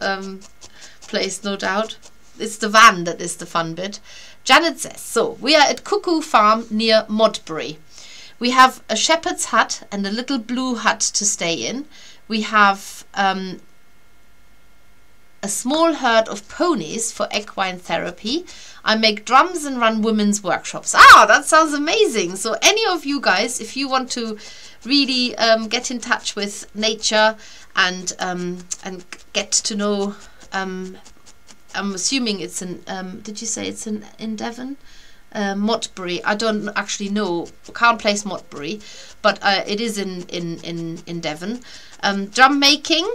place, no doubt. It's the van that is the fun bit. Janet says, so we are at Cuckoo Farm near Modbury. We have a shepherd's hut and a little blue hut to stay in. We have a small herd of ponies for equine therapy. I make drums and run women's workshops. Ah, that sounds amazing. So any of you guys, if you want to really get in touch with nature and get to know, I'm assuming it's in, did you say it's in Devon? Mottbury. I don't actually know, can't place Mottbury, but it is in Devon. Drum making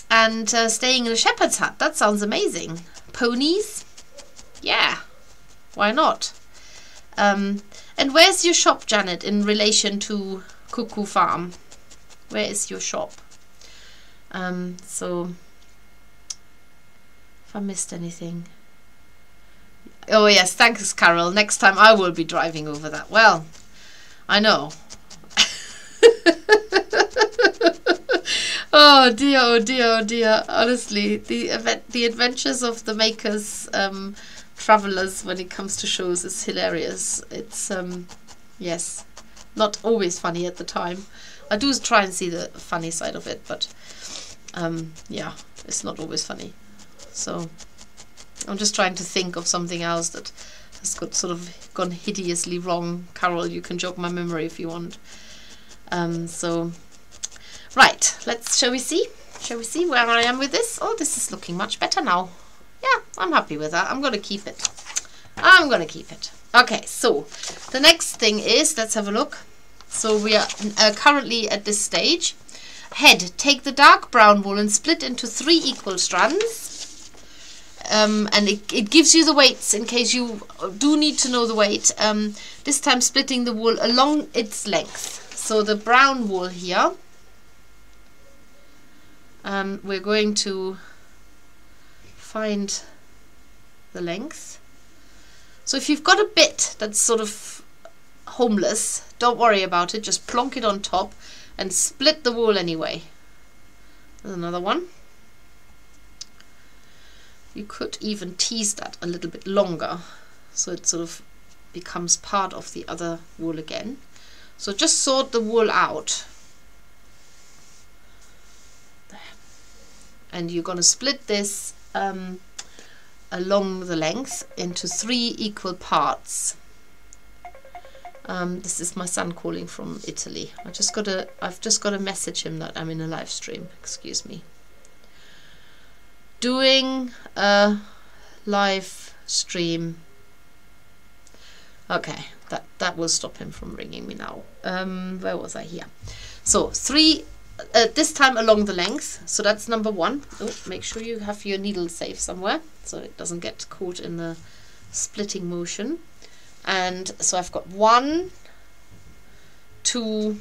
and staying in a shepherd's hut. That sounds amazing. Ponies? Yeah, why not? And where's your shop, Janet, in relation to Cuckoo Farm? Where is your shop? So, if I missed anything. Oh yes, thanks, Carol. Next time I will be driving over that. Well, I know. Oh dear, oh dear, oh dear. Honestly, the adventures of the makers, travelers when it comes to shows is hilarious. It's yes, not always funny at the time. I do try and see the funny side of it, but yeah, it's not always funny. So I'm just trying to think of something else that has got sort of gone hideously wrong. Carol, you can jog my memory if you want. So right, shall we see where I am with this? Oh, this is looking much better now. Yeah, I'm happy with that. I'm going to keep it. Okay, so the next thing is, let's have a look. So we are currently at this stage. Head, take the dark brown wool and split into 3 equal strands. And it gives you the weights in case you do need to know the weight. This time splitting the wool along its length. So the brown wool here, we're going to find the length. So if you've got a bit that's sort of homeless, don't worry about it, just plonk it on top and split the wool anyway. There's another one. You could even tease that a little bit longer so it sort of becomes part of the other wool again. So just sort the wool out. There. And you're going to split this along the length into 3 equal parts. This is my son calling from Italy. I've just got to message him that I'm in a live stream. Excuse me. Doing a live stream. Okay, that will stop him from ringing me now. Where was I? Here. So 3 this time along the length. So that's number 1. Oh, make sure you have your needle safe somewhere so it doesn't get caught in the splitting motion. And so I've got 1, 2,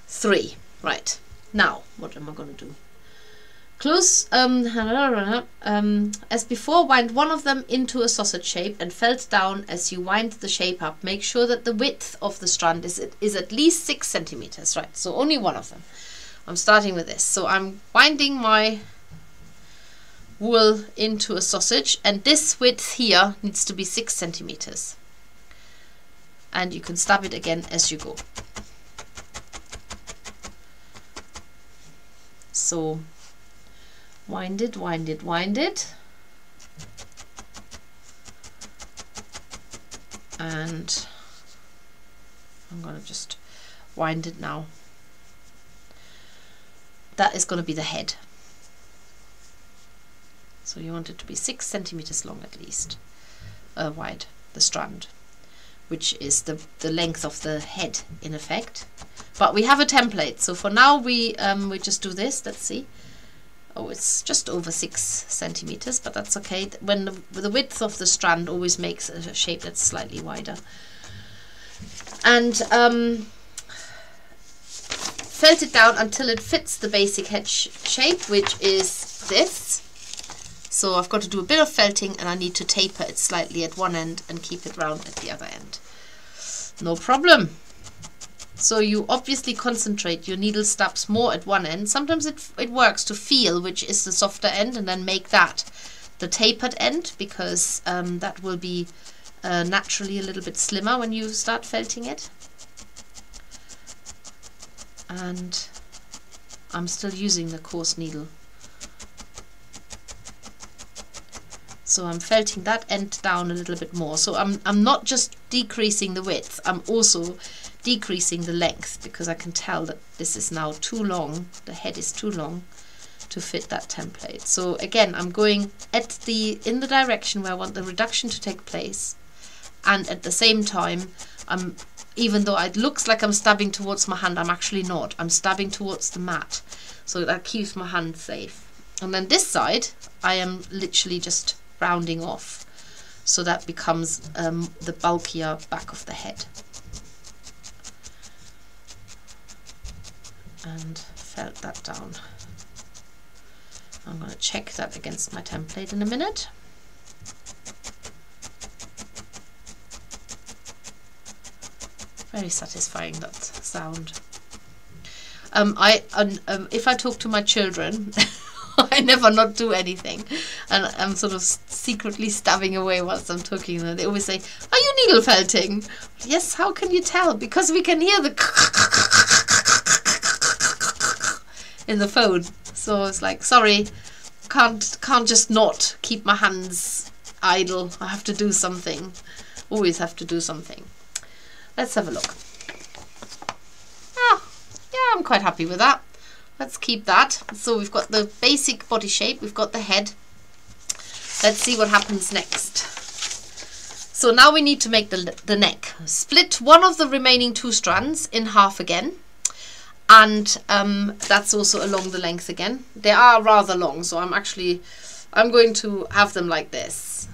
3. Right. Now, what am I going to do? Close, as before, wind one of them into a sausage shape and felt down as you wind the shape up. Make sure that the width of the strand is at least 6 centimeters, right? So only one of them. I'm starting with this. So I'm winding my wool into a sausage, and this width here needs to be 6 centimeters. And you can stab it again as you go. So wind it, wind it, wind it. And I'm going to just wind it now. That is going to be the head. So you want it to be 6 centimeters long at least, wide, the strand, which is the length of the head in effect. But we have a template, so for now we just do this. Let's see. Oh, it's just over 6 centimeters, but that's okay. When the width of the strand always makes a shape that's slightly wider. And felt it down until it fits the basic head shape, which is this. So I've got to do a bit of felting, and I need to taper it slightly at one end and keep it round at the other end. No problem. So you obviously concentrate your needle stabs more at one end. Sometimes it works to feel which is the softer end and then make that the tapered end, because that will be naturally a little bit slimmer when you start felting it. And I'm still using the coarse needle. So I'm felting that end down a little bit more. So I'm not just decreasing the width, I'm also decreasing the length, because I can tell that this is now too long, the head is too long to fit that template. So again, I'm going in the direction where I want the reduction to take place, and at the same time, even though it looks like I'm stabbing towards my hand, I'm actually not. I'm stabbing towards the mat, so that keeps my hand safe. And then this side, I am literally just rounding off, so that becomes the bulkier back of the head. And felt that down. I'm going to check that against my template in a minute. Very satisfying, that sound. If I talk to my children, I never not do anything, and I'm sort of secretly stabbing away whilst I'm talking. And they always say, "Are you needle felting?" Yes. How can you tell? Because we can hear the in the phone. So it's like, sorry, can't just not keep my hands idle. I have to do something. Always have to do something. Let's have a look. Yeah, I'm quite happy with that. Let's keep that. So we've got the basic body shape, we've got the head. Let's see what happens next. So now we need to make the neck. Split one of the remaining 2 strands in half again. And that's also along the length again. They are rather long, so I'm going to have them like this.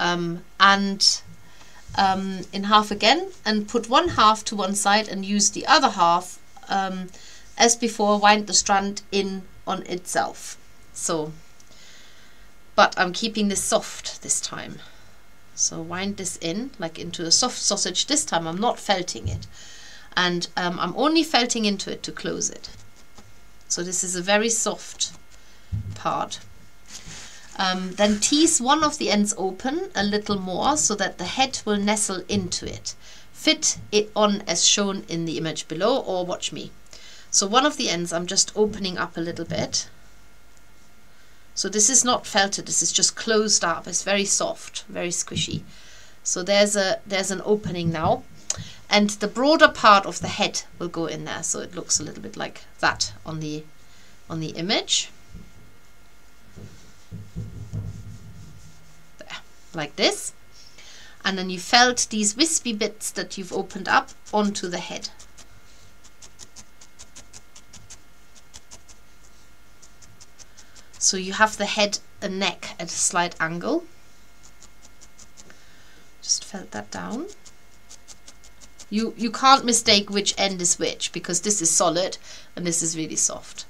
In half again, and put one half to one side and use the other half as before, wind the strand in on itself. So, but I'm keeping this soft this time. So wind this in like into a soft sausage. This time I'm not felting it, and I'm only felting into it to close it. So this is a very soft part. Then tease one of the ends open a little more so that the head will nestle into it. Fit it on as shown in the image below, or watch me. So one of the ends I'm just opening up a little bit. So this is not felted, this is just closed up. It's very soft, very squishy. So there's an opening now. And the broader part of the head will go in there, so it looks a little bit like that on the image. There, like this. And then you felt these wispy bits that you've opened up onto the head. So you have the head and neck at a slight angle. Just felt that down. You can't mistake which end is which, because this is solid and this is really soft.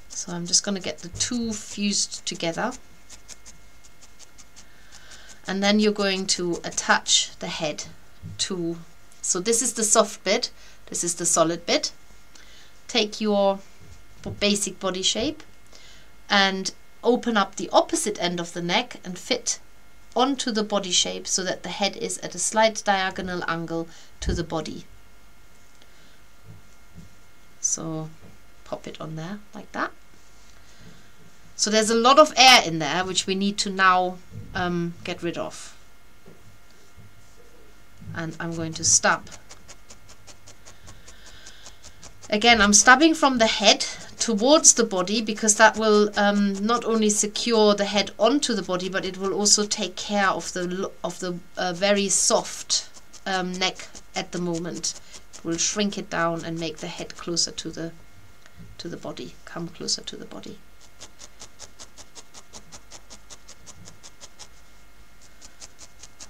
So I'm just going to get the 2 fused together. And then you're going to attach the head to, so this is the soft bit, this is the solid bit. Take your basic body shape and open up the opposite end of the neck and fit onto the body shape so that the head is at a slight diagonal angle to the body. So pop it on there like that. So there's a lot of air in there which we need to now get rid of. And I'm going to stab. Again, I'm stabbing from the head towards the body, because that will not only secure the head onto the body, but it will also take care of the very soft neck at the moment. It will shrink it down and make the head closer to the body, come closer to the body.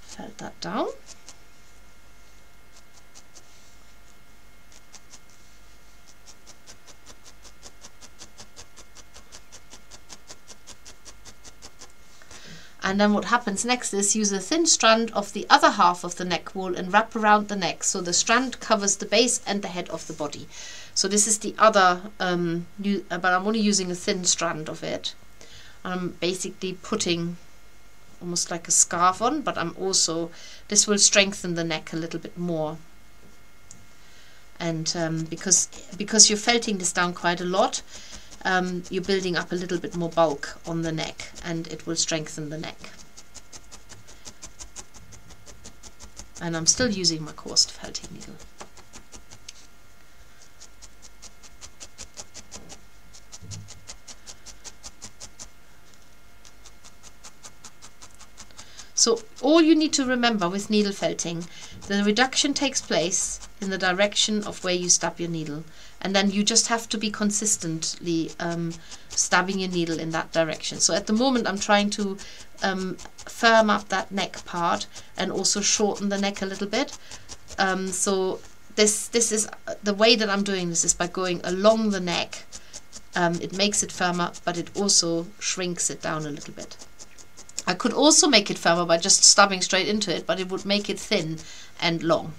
Felt that down. And then what happens next is use a thin strand of the other half of the neck wool and wrap around the neck, so the strand covers the base and the head of the body. So this is the other, but I'm only using a thin strand of it. I'm basically putting almost like a scarf on, but I'm also, this will strengthen the neck a little bit more. And because you're felting this down quite a lot, you're building up a little bit more bulk on the neck, and it will strengthen the neck. And I'm still using my coarse felting needle. So all you need to remember with needle felting, the reduction takes place in the direction of where you stab your needle, and then you just have to be consistently stabbing your needle in that direction. So at the moment I'm trying to firm up that neck part and also shorten the neck a little bit. So this is the way that I'm doing this, is by going along the neck. It makes it firmer, but it also shrinks it down a little bit. I could also make it firmer by just stabbing straight into it, but it would make it thin and long.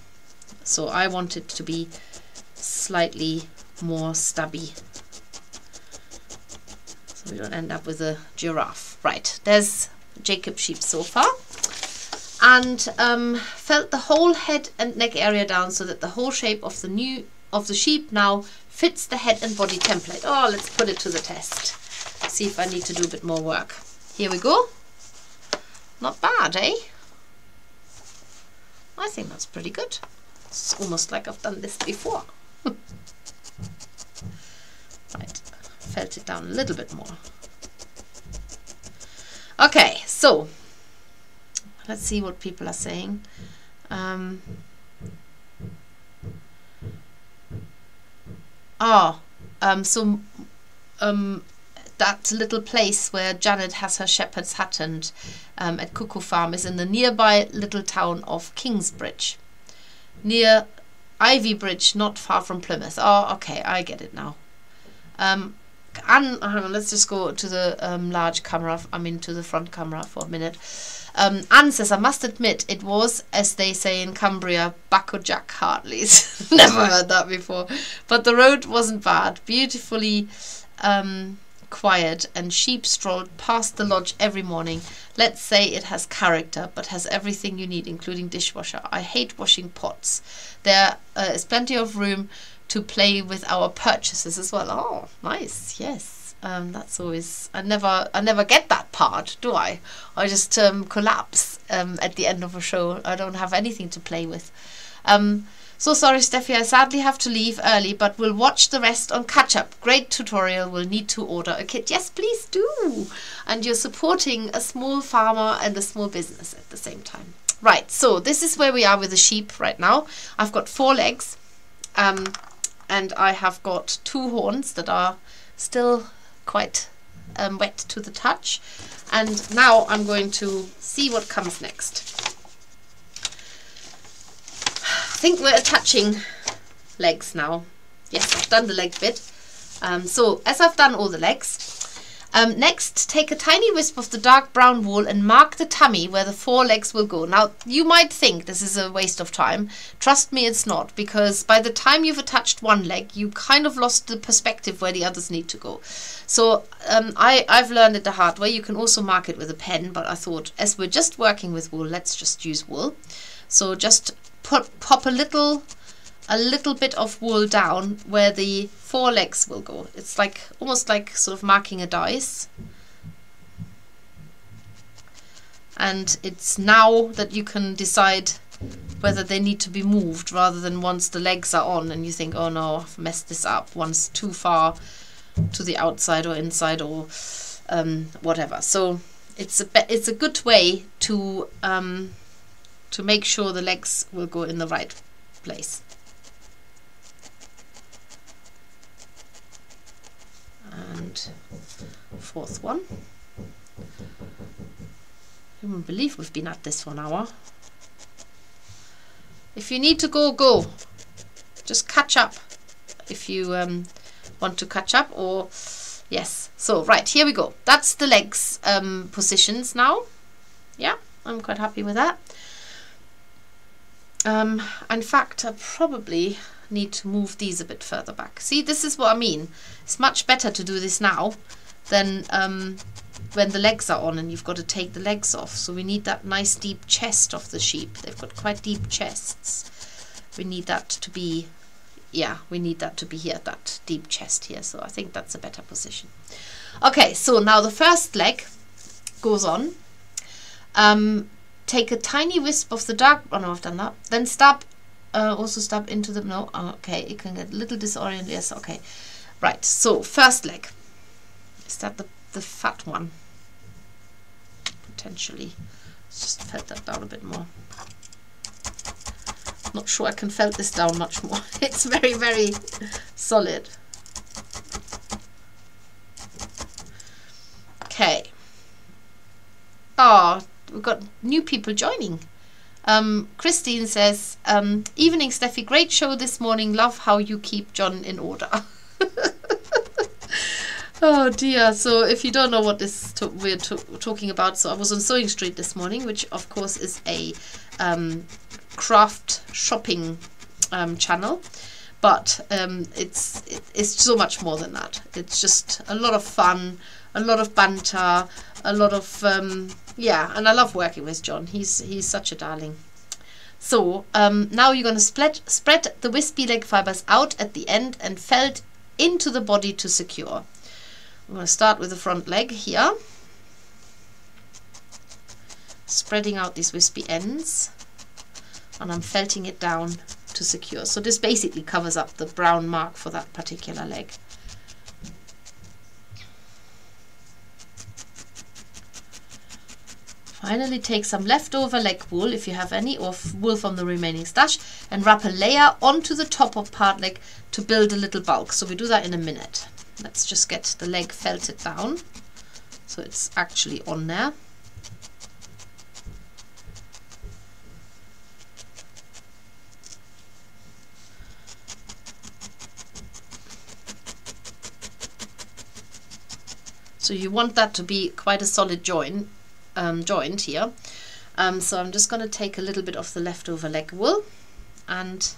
So I want it to be slightly more stubby, so we don't end up with a giraffe. Right, there's Jacob sheep so far. And felt the whole head and neck area down so that the whole shape of the sheep now fits the head and body template. Oh, let's put it to the test. See if I need to do a bit more work. Here we go. Not bad, eh? I think that's pretty good. It's almost like I've done this before. Right, felt it down a little bit more. Okay, so let's see what people are saying. That little place where Janet has her shepherd's hut and at Cuckoo Farm is in the nearby little town of Kingsbridge, near Ivy Bridge, not far from Plymouth. Oh, okay, I get it now. Anne, hang on, let's just go to the large camera, to the front camera for a minute. Anne says, I must admit, it was, as they say in Cumbria, Jack Hartley's. Never heard that before. But the road wasn't bad. Beautifully quiet, and sheep strolled past the lodge every morning. Let's say it has character, but has everything you need, including dishwasher. I hate washing pots. There is plenty of room to play with our purchases as well. Oh, nice. Yes. That's always, I never get that part, do I? I just collapse at the end of a show. I don't have anything to play with. So sorry, Steffi, I sadly have to leave early, but we'll watch the rest on catch up. Great tutorial. We'll need to order a kit. Yes, please do. And you're supporting a small farmer and a small business at the same time. Right, so this is where we are with the sheep right now. I've got 4 legs, and I have got 2 horns that are still quite wet to the touch. And now I'm going to see what comes next. I think we're attaching legs now. Yes, I've done the leg bit. So as I've done all the legs, next take a tiny wisp of the dark brown wool and mark the tummy where the 4 legs will go. Now you might think this is a waste of time. Trust me, it's not, because by the time you've attached one leg, you kind of lost the perspective where the others need to go. So I've learned it the hard way. You can also mark it with a pen, but I thought, as we're just working with wool, let's just use wool. So just pop a little bit of wool down where the 4 legs will go. It's like almost like sort of marking a dice. And it's now that you can decide whether they need to be moved, rather than once the legs are on and you think, oh no, I've messed this up, one's too far to the outside or inside or whatever. So it's a good way to make sure the legs will go in the right place. And 4th one. I can't believe we've been at this for an hour. If you need to go, go. Just catch up if you want to catch up, or yes. So right, here we go. That's the legs positions now. Yeah, I'm quite happy with that. In fact, I probably need to move these a bit further back. See, this is what I mean. It's much better to do this now than when the legs are on and you've got to take the legs off. So we need that nice deep chest of the sheep. They've got quite deep chests. We need that to be yeah, we need that to be here at that deep chest here. So I think that's a better position. Okay, so now the first leg goes on. Take a tiny wisp of the dark, oh no, I've done that. Then stab, also stab into the, no, okay, it can get a little disoriented, yes, okay. Right, so first leg. Is that the fat one? Potentially. Just felt that down a bit more. Not sure I can felt this down much more. It's very, very solid. Okay. Oh, we've got new people joining. Christine says, evening Steffi, great show this morning. Love how you keep John in order. Oh dear. So if you don't know what this we're talking about, so I was on Sewing Street this morning, which of course is a craft shopping channel, but it's so much more than that. It's just a lot of fun, a lot of banter, a lot of yeah, and I love working with John. He's such a darling. So now you're going to spread the wispy leg fibers out at the end and felt into the body to secure. I'm going to start with the front leg here, spreading out these wispy ends, and I'm felting it down to secure. So this basically covers up the brown mark for that particular leg. Finally, take some leftover leg wool, if you have any, or wool from the remaining stash, and wrap a layer onto the top of part leg to build a little bulk. So we do that in a minute. Let's just get the leg felted down so it's actually on there. So you want that to be quite a solid joint here. So I'm just going to take a little bit of the leftover leg wool and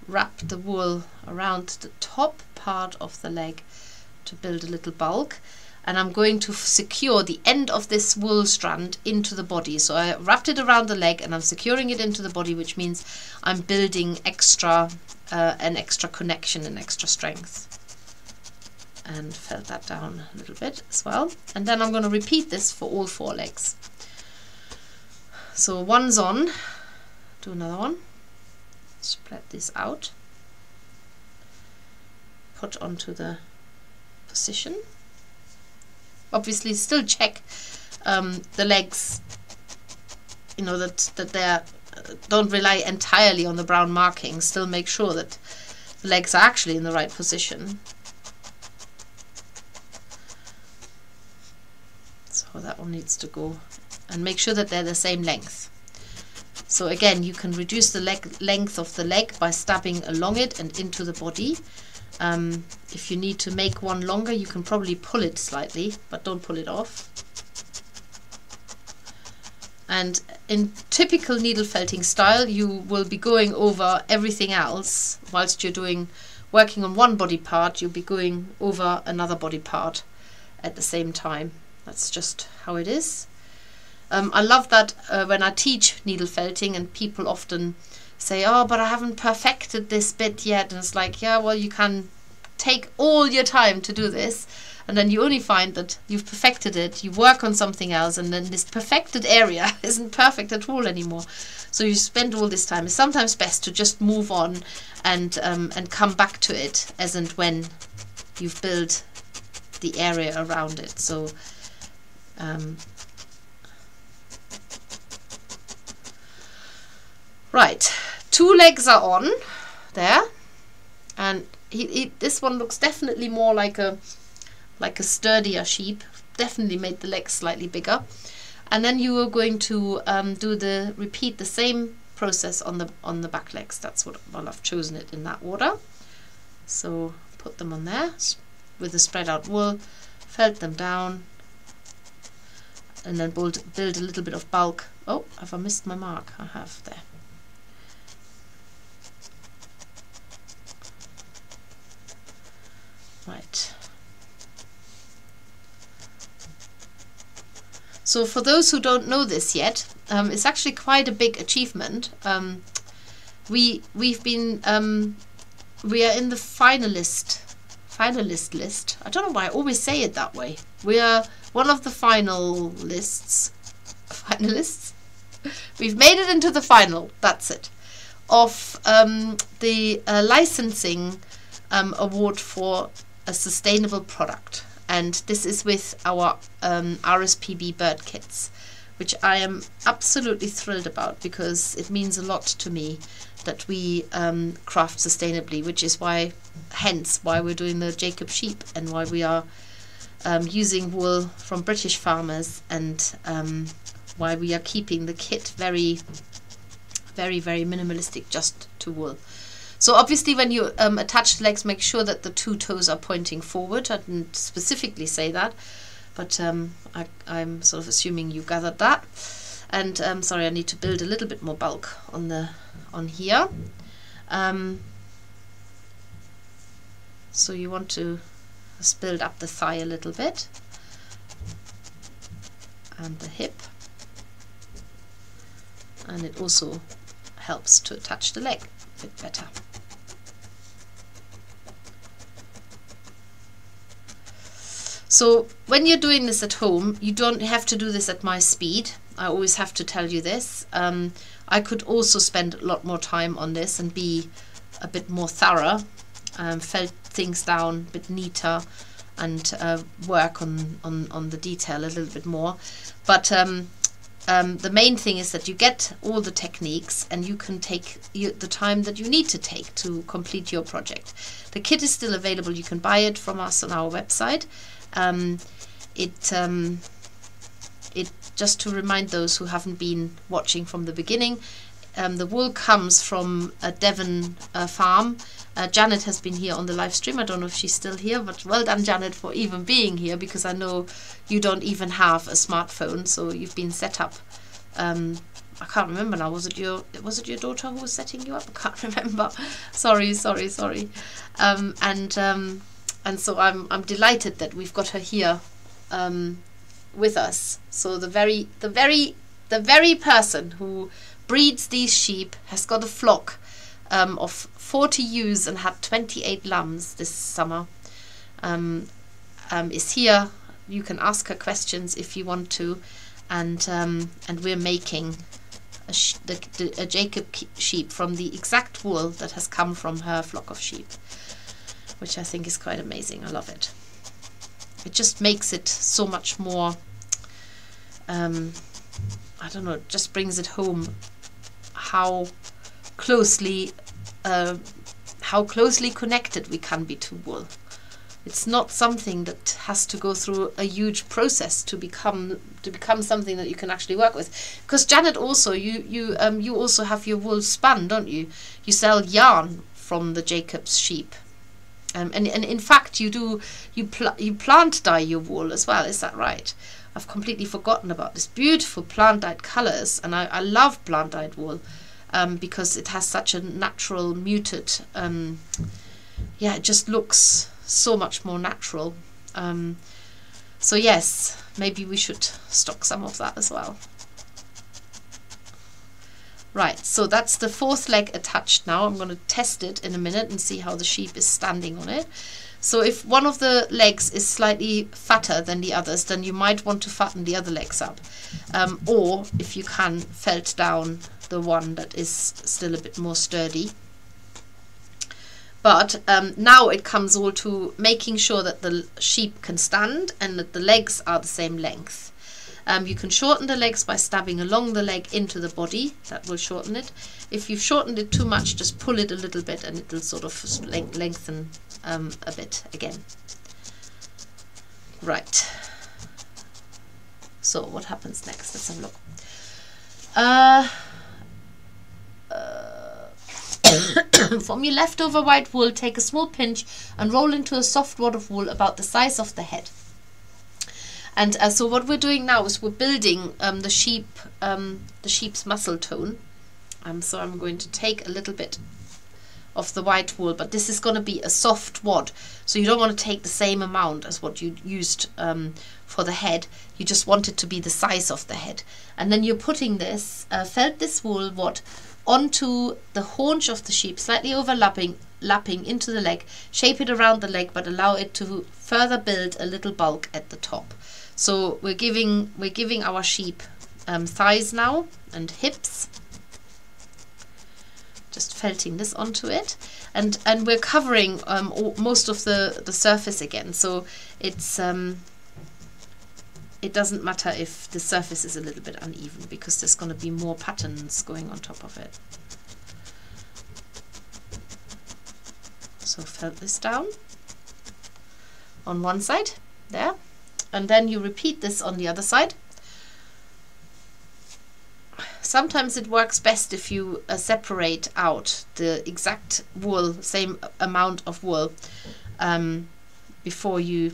wrap the wool around the top part of the leg to build a little bulk, and I'm going to secure the end of this wool strand into the body. So I wrapped it around the leg and I'm securing it into the body, which means I'm building extra an extra connection and extra strength. And felt that down a little bit as well. And then I'm going to repeat this for all 4 legs. So one's on, do another one, spread this out, put onto the position. Obviously still check the legs, you know, that they're don't rely entirely on the brown markings. Still make sure that the legs are actually in the right position. So that one needs to go, and make sure that they're the same length. So again, you can reduce the length of the leg by stabbing along it and into the body. If you need to make one longer, you can probably pull it slightly, but don't pull it off. And in typical needle felting style, you will be going over everything else whilst you're working on one body part. You'll be going over another body part at the same time. That's just how it is. I love that when I teach needle felting, and people often say, oh, but I haven't perfected this bit yet. And it's like, yeah, well, you can take all your time to do this, and then you only find that you've perfected it, you work on something else, and then this perfected area isn't perfect at all anymore. So you spend all this time. It's sometimes best to just move on and come back to it as and when you've built the area around it. So right, 2 legs are on there, and this one looks definitely more like a sturdier sheep. Definitely made the legs slightly bigger. And then you are going to repeat the same process on the back legs. That's what I've chosen it in that order. So put them on there with the spread out wool, felt them down, and then build a little bit of bulk. Oh, have I missed my mark? I have there. Right. So for those who don't know this yet, it's actually quite a big achievement. We've been we are in the finalist list. I don't know why I always say it that way. We are one of the finalists. We've made it into the final, that's it, of the licensing award for a sustainable product. And this is with our RSPB bird kits, which I am absolutely thrilled about, because it means a lot to me that we craft sustainably, which is hence why we're doing the Jacob sheep, and why we are using wool from British farmers, and why we are keeping the kit very, very, very minimalistic, just to wool. So obviously when you attach the legs, make sure that the 2 toes are pointing forward. I didn't specifically say that, but I'm sort of assuming you gathered that. And sorry, I need to build a little bit more bulk on here. So you want to just build up the thigh a little bit, and the hip, and it also helps to attach the leg a bit better. So when you're doing this at home, you don't have to do this at my speed. I always have to tell you this. I could also spend a lot more time on this and be a bit more thorough, felt things down a bit neater, and work on the detail a little bit more. But the main thing is that you get all the techniques, and you can take the time that you need to take to complete your project. The kit is still available. You can buy it from us on our website. It just to remind those who haven't been watching from the beginning, the wool comes from a Devon farm. Janet has been here on the live stream. I don't know if she's still here, but well done, Janet, for even being here, because I know you don't even have a smartphone, so you've been set up. I can't remember now. Was it your daughter who was setting you up? I can't remember. Sorry. And so I'm delighted that we've got her here with us. So the very person who breeds these sheep has got a flock of 40 ewes and had 28 lambs this summer. Is here. You can ask her questions if you want to, and we're making a Jacob sheep from the exact wool that has come from her flock of sheep, which I think is quite amazing. I love it. It just makes it so much more, I don't know, it just brings it home how closely connected we can be to wool. It's not something that has to go through a huge process to become something that you can actually work with. Because Janet, also you also have your wool spun, don't you? You sell yarn from the Jacob's sheep. And in fact you plant dye your wool as well, is that right? I've completely forgotten about this beautiful plant dyed colours, and I love plant dyed wool because it has such a natural muted, yeah, it just looks so much more natural. So yes, maybe we should stock some of that as well. Right, so that's the 4th leg attached now. I'm going to test it in a minute and see how the sheep is standing on it. So if one of the legs is slightly fatter than the others, then you might want to fatten the other legs up. Or, if you can, felt down the one that is still a bit more sturdy. But now it comes all to making sure that the sheep can stand and that the legs are the same length. You can shorten the legs by stabbing along the leg into the body. That will shorten it. If you've shortened it too much, just pull it a little bit and it will sort of lengthen a bit again. Right. So what happens next? Let's have a look. From your leftover white wool, take a small pinch and roll into a soft wad of wool about the size of the head. And so what we're doing now is we're building the sheep's muscle tone. So I'm going to take a little bit of the white wool, but this is going to be a soft wad. So you don't want to take the same amount as what you used for the head. You just want it to be the size of the head. And then you're putting this felt this wool wad onto the haunch of the sheep, slightly overlapping overlapping into the leg. Shape it around the leg, but allow it to further build a little bulk at the top. So we're giving our sheep thighs now and hips. Just felting this onto it, and we're covering most of the surface again. So it's it doesn't matter if the surface is a little bit uneven, because there's going to be more patterns going on top of it. So felt this down on one side there, and then you repeat this on the other side. Sometimes it works best if you separate out the exact wool, same amount of wool, before you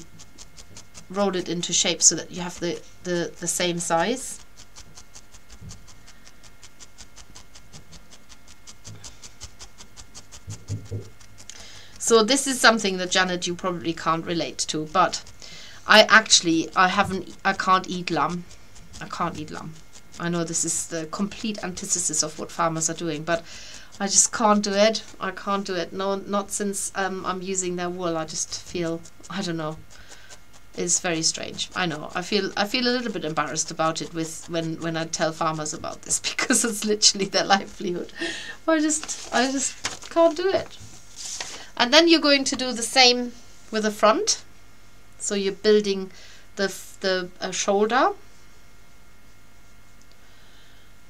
roll it into shape, so that you have the same size. So this is something that, Janet, you probably can't relate to, but I can't eat lamb. I can't eat lamb. I know this is the complete antithesis of what farmers are doing, but I just can't do it. I can't do it. No, not since I'm using their wool. I just feel, I don't know. It's very strange. I know. I feel a little bit embarrassed about it when I tell farmers about this, because it's literally their livelihood. I just can't do it. And then you're going to do the same with the front. So you're building the shoulder.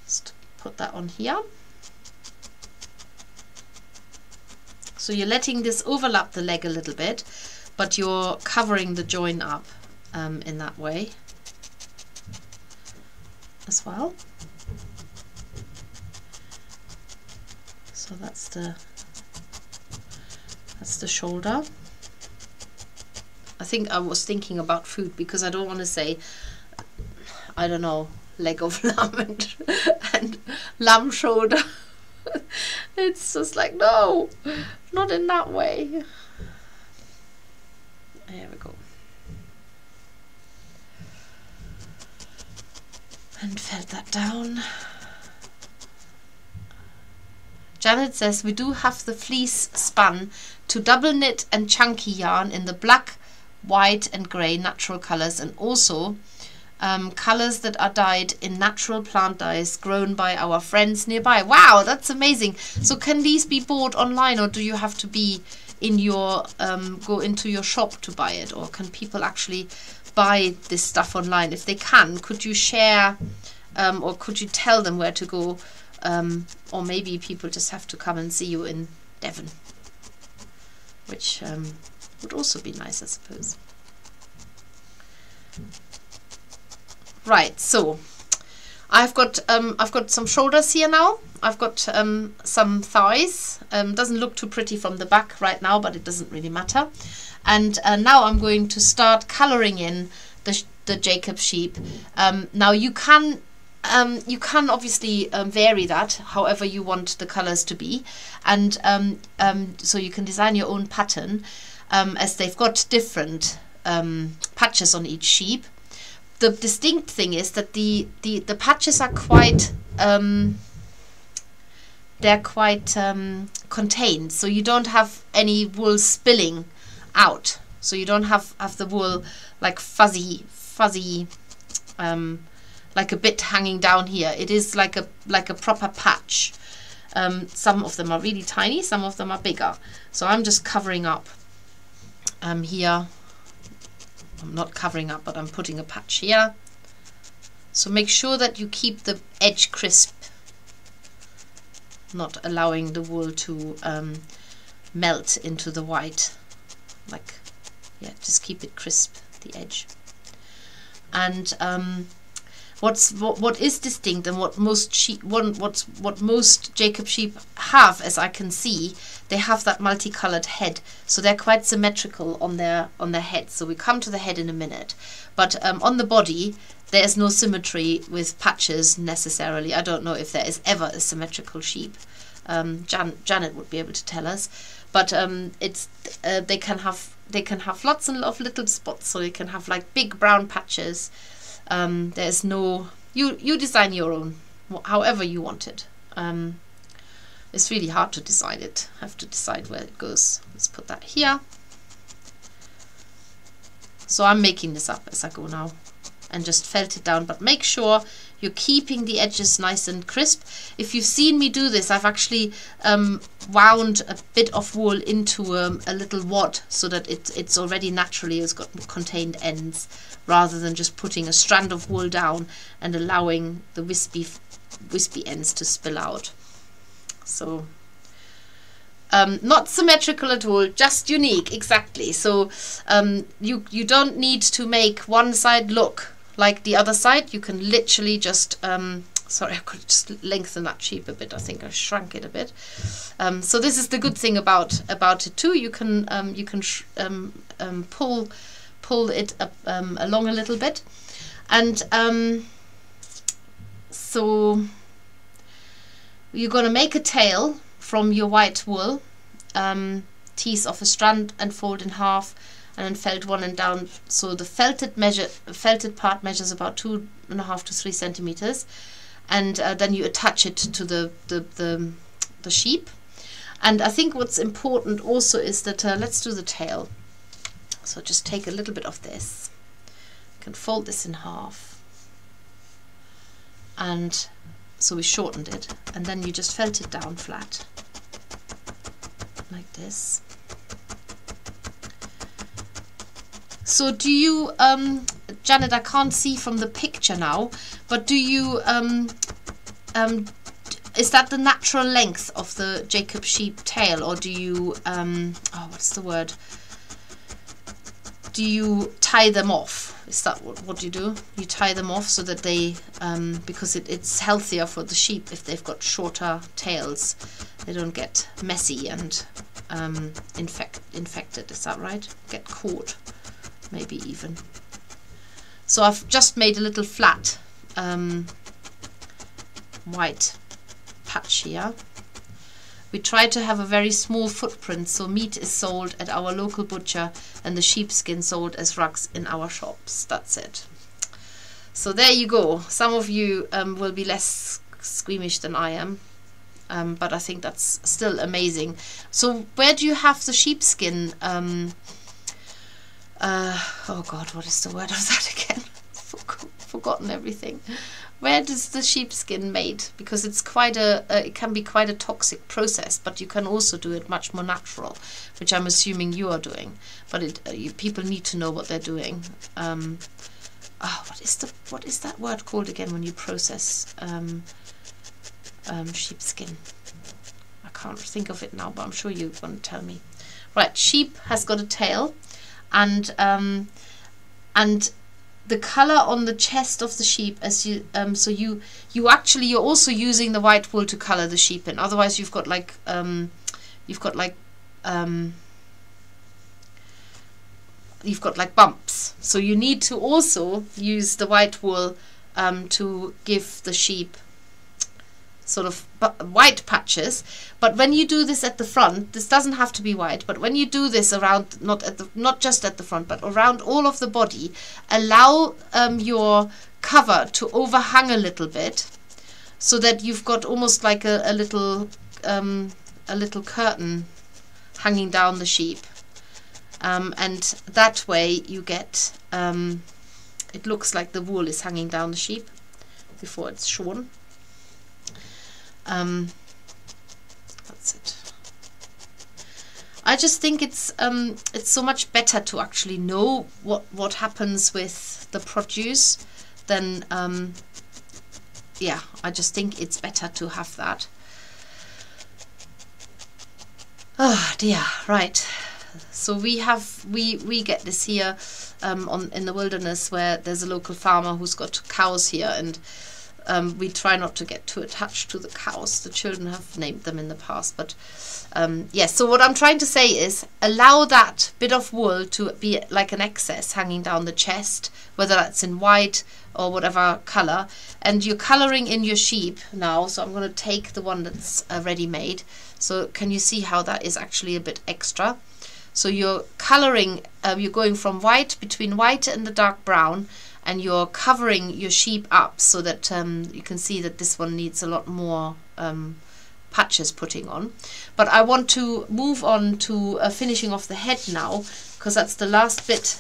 Just put that on here. So you're letting this overlap the leg a little bit, but you're covering the join up in that way as well. So that's the shoulder. I think I was thinking about food, because I don't want to say, I don't know, leg of lamb and lamb shoulder. It's just like, no, not in that way. There we go. And felt that down. Janet says, we do have the fleece spun to double knit and chunky yarn in the black, white and grey natural colours, and also colours that are dyed in natural plant dyes grown by our friends nearby. Wow, that's amazing. So can these be bought online, or do you have to be in your go into your shop to buy it, or can people actually buy this stuff online? If they can, could you share or could you tell them where to go, or maybe people just have to come and see you in Devon, which would also be nice, I suppose. Right, so I've got some shoulders here now. I've got some thighs. Doesn't look too pretty from the back right now, but it doesn't really matter. And now I'm going to start colouring in the Jacob sheep. Now you can obviously vary that however you want the colours to be, and so you can design your own pattern, as they've got different patches on each sheep. The distinct thing is that the patches are quite they're quite contained, so you don't have any wool spilling out, so you don't have the wool like fuzzy like a bit hanging down here. It is like a proper patch. Some of them are really tiny, some of them are bigger, so I'm just covering up here. I'm not covering up, but I'm putting a patch here. So make sure that you keep the edge crisp, not allowing the wool to melt into the white. Like, yeah, just keep it crisp, the edge. And what is distinct, and what most Jacob sheep have, as I can see, they have that multicolored head, so they're quite symmetrical on their head. So we come to the head in a minute, but on the body there is no symmetry with patches necessarily. I don't know if there is ever a symmetrical sheep. Janet would be able to tell us, but they can have lots of little spots, so they can have like big brown patches. There's no, you design your own however you want it. It's really hard to decide it. I have to decide where it goes. Let's put that here. So I'm making this up as I go now and just felt it down, but make sure you're keeping the edges nice and crisp. If you've seen me do this, I've actually wound a bit of wool into a little wad so that it's already naturally has got contained ends, rather than just putting a strand of wool down and allowing the wispy ends to spill out. So not symmetrical at all, just unique, exactly. So you don't need to make one side look like the other side. You can literally just sorry, I could just lengthen that sheep a bit. I think I shrunk it a bit. So this is the good thing about it too. You can pull it up, along a little bit, and so you're going to make a tail from your white wool, tease off a strand and fold in half, and then felt one and down. So the felted part measures about 2.5 to 3 centimeters, and then you attach it to the sheep. And I think what's important also is that let's do the tail. So just take a little bit of this. You can fold this in half, and so we shortened it, and then you just felt it down flat like this. So do you, Janet, I can't see from the picture now, but do you, is that the natural length of the Jacob sheep tail, or do you, oh, what's the word? Do you tie them off? Is that what you do? You tie them off so that they, because it's healthier for the sheep if they've got shorter tails. They don't get messy and infected, is that right? Get caught, maybe even. So I've just made a little flat white patch here. We try to have a very small footprint, so meat is sold at our local butcher and the sheepskin sold as rugs in our shops. That's it. So there you go. Some of you will be less squeamish than I am, but I think that's still amazing. So where do you have the sheepskin? Oh God, what is the word of that again? Forgotten everything. Where does the sheepskin made? Because it's quite it can be quite a toxic process, but you can also do it much more natural, which I'm assuming you are doing. But people need to know what they're doing. What is that word called again when you process sheepskin? I can't think of it now, but I'm sure you're going to tell me. Right, sheep has got a tail, and the color on the chest of the sheep, as you so you're also using the white wool to color the sheep in. Otherwise you've got like bumps. So you need to also use the white wool to give the sheep sort of white patches. But when you do this at the front, this doesn't have to be white, but when you do this around, not just at the front, but around all of the body, allow your cover to overhang a little bit, so that you've got almost like a little curtain hanging down the sheep, and that way you get it looks like the wool is hanging down the sheep before it's shorn. That's it. I just think it's so much better to actually know what happens with the produce than yeah, I just think it's better to have that. Oh dear, right. So we get this here in the wilderness, where there's a local farmer who's got cows here, and we try not to get too attached to the cows. The children have named them in the past, but yes. So what I'm trying to say is, allow that bit of wool to be like an excess hanging down the chest, whether that's in white or whatever color, and you're coloring in your sheep now. So I'm going to take the one that's ready made. So can you see how that is actually a bit extra? So you're coloring, you're going from white, between white and the dark brown, and you're covering your sheep up so that you can see that this one needs a lot more patches putting on. But I want to move on to finishing off the head now, because that's the last bit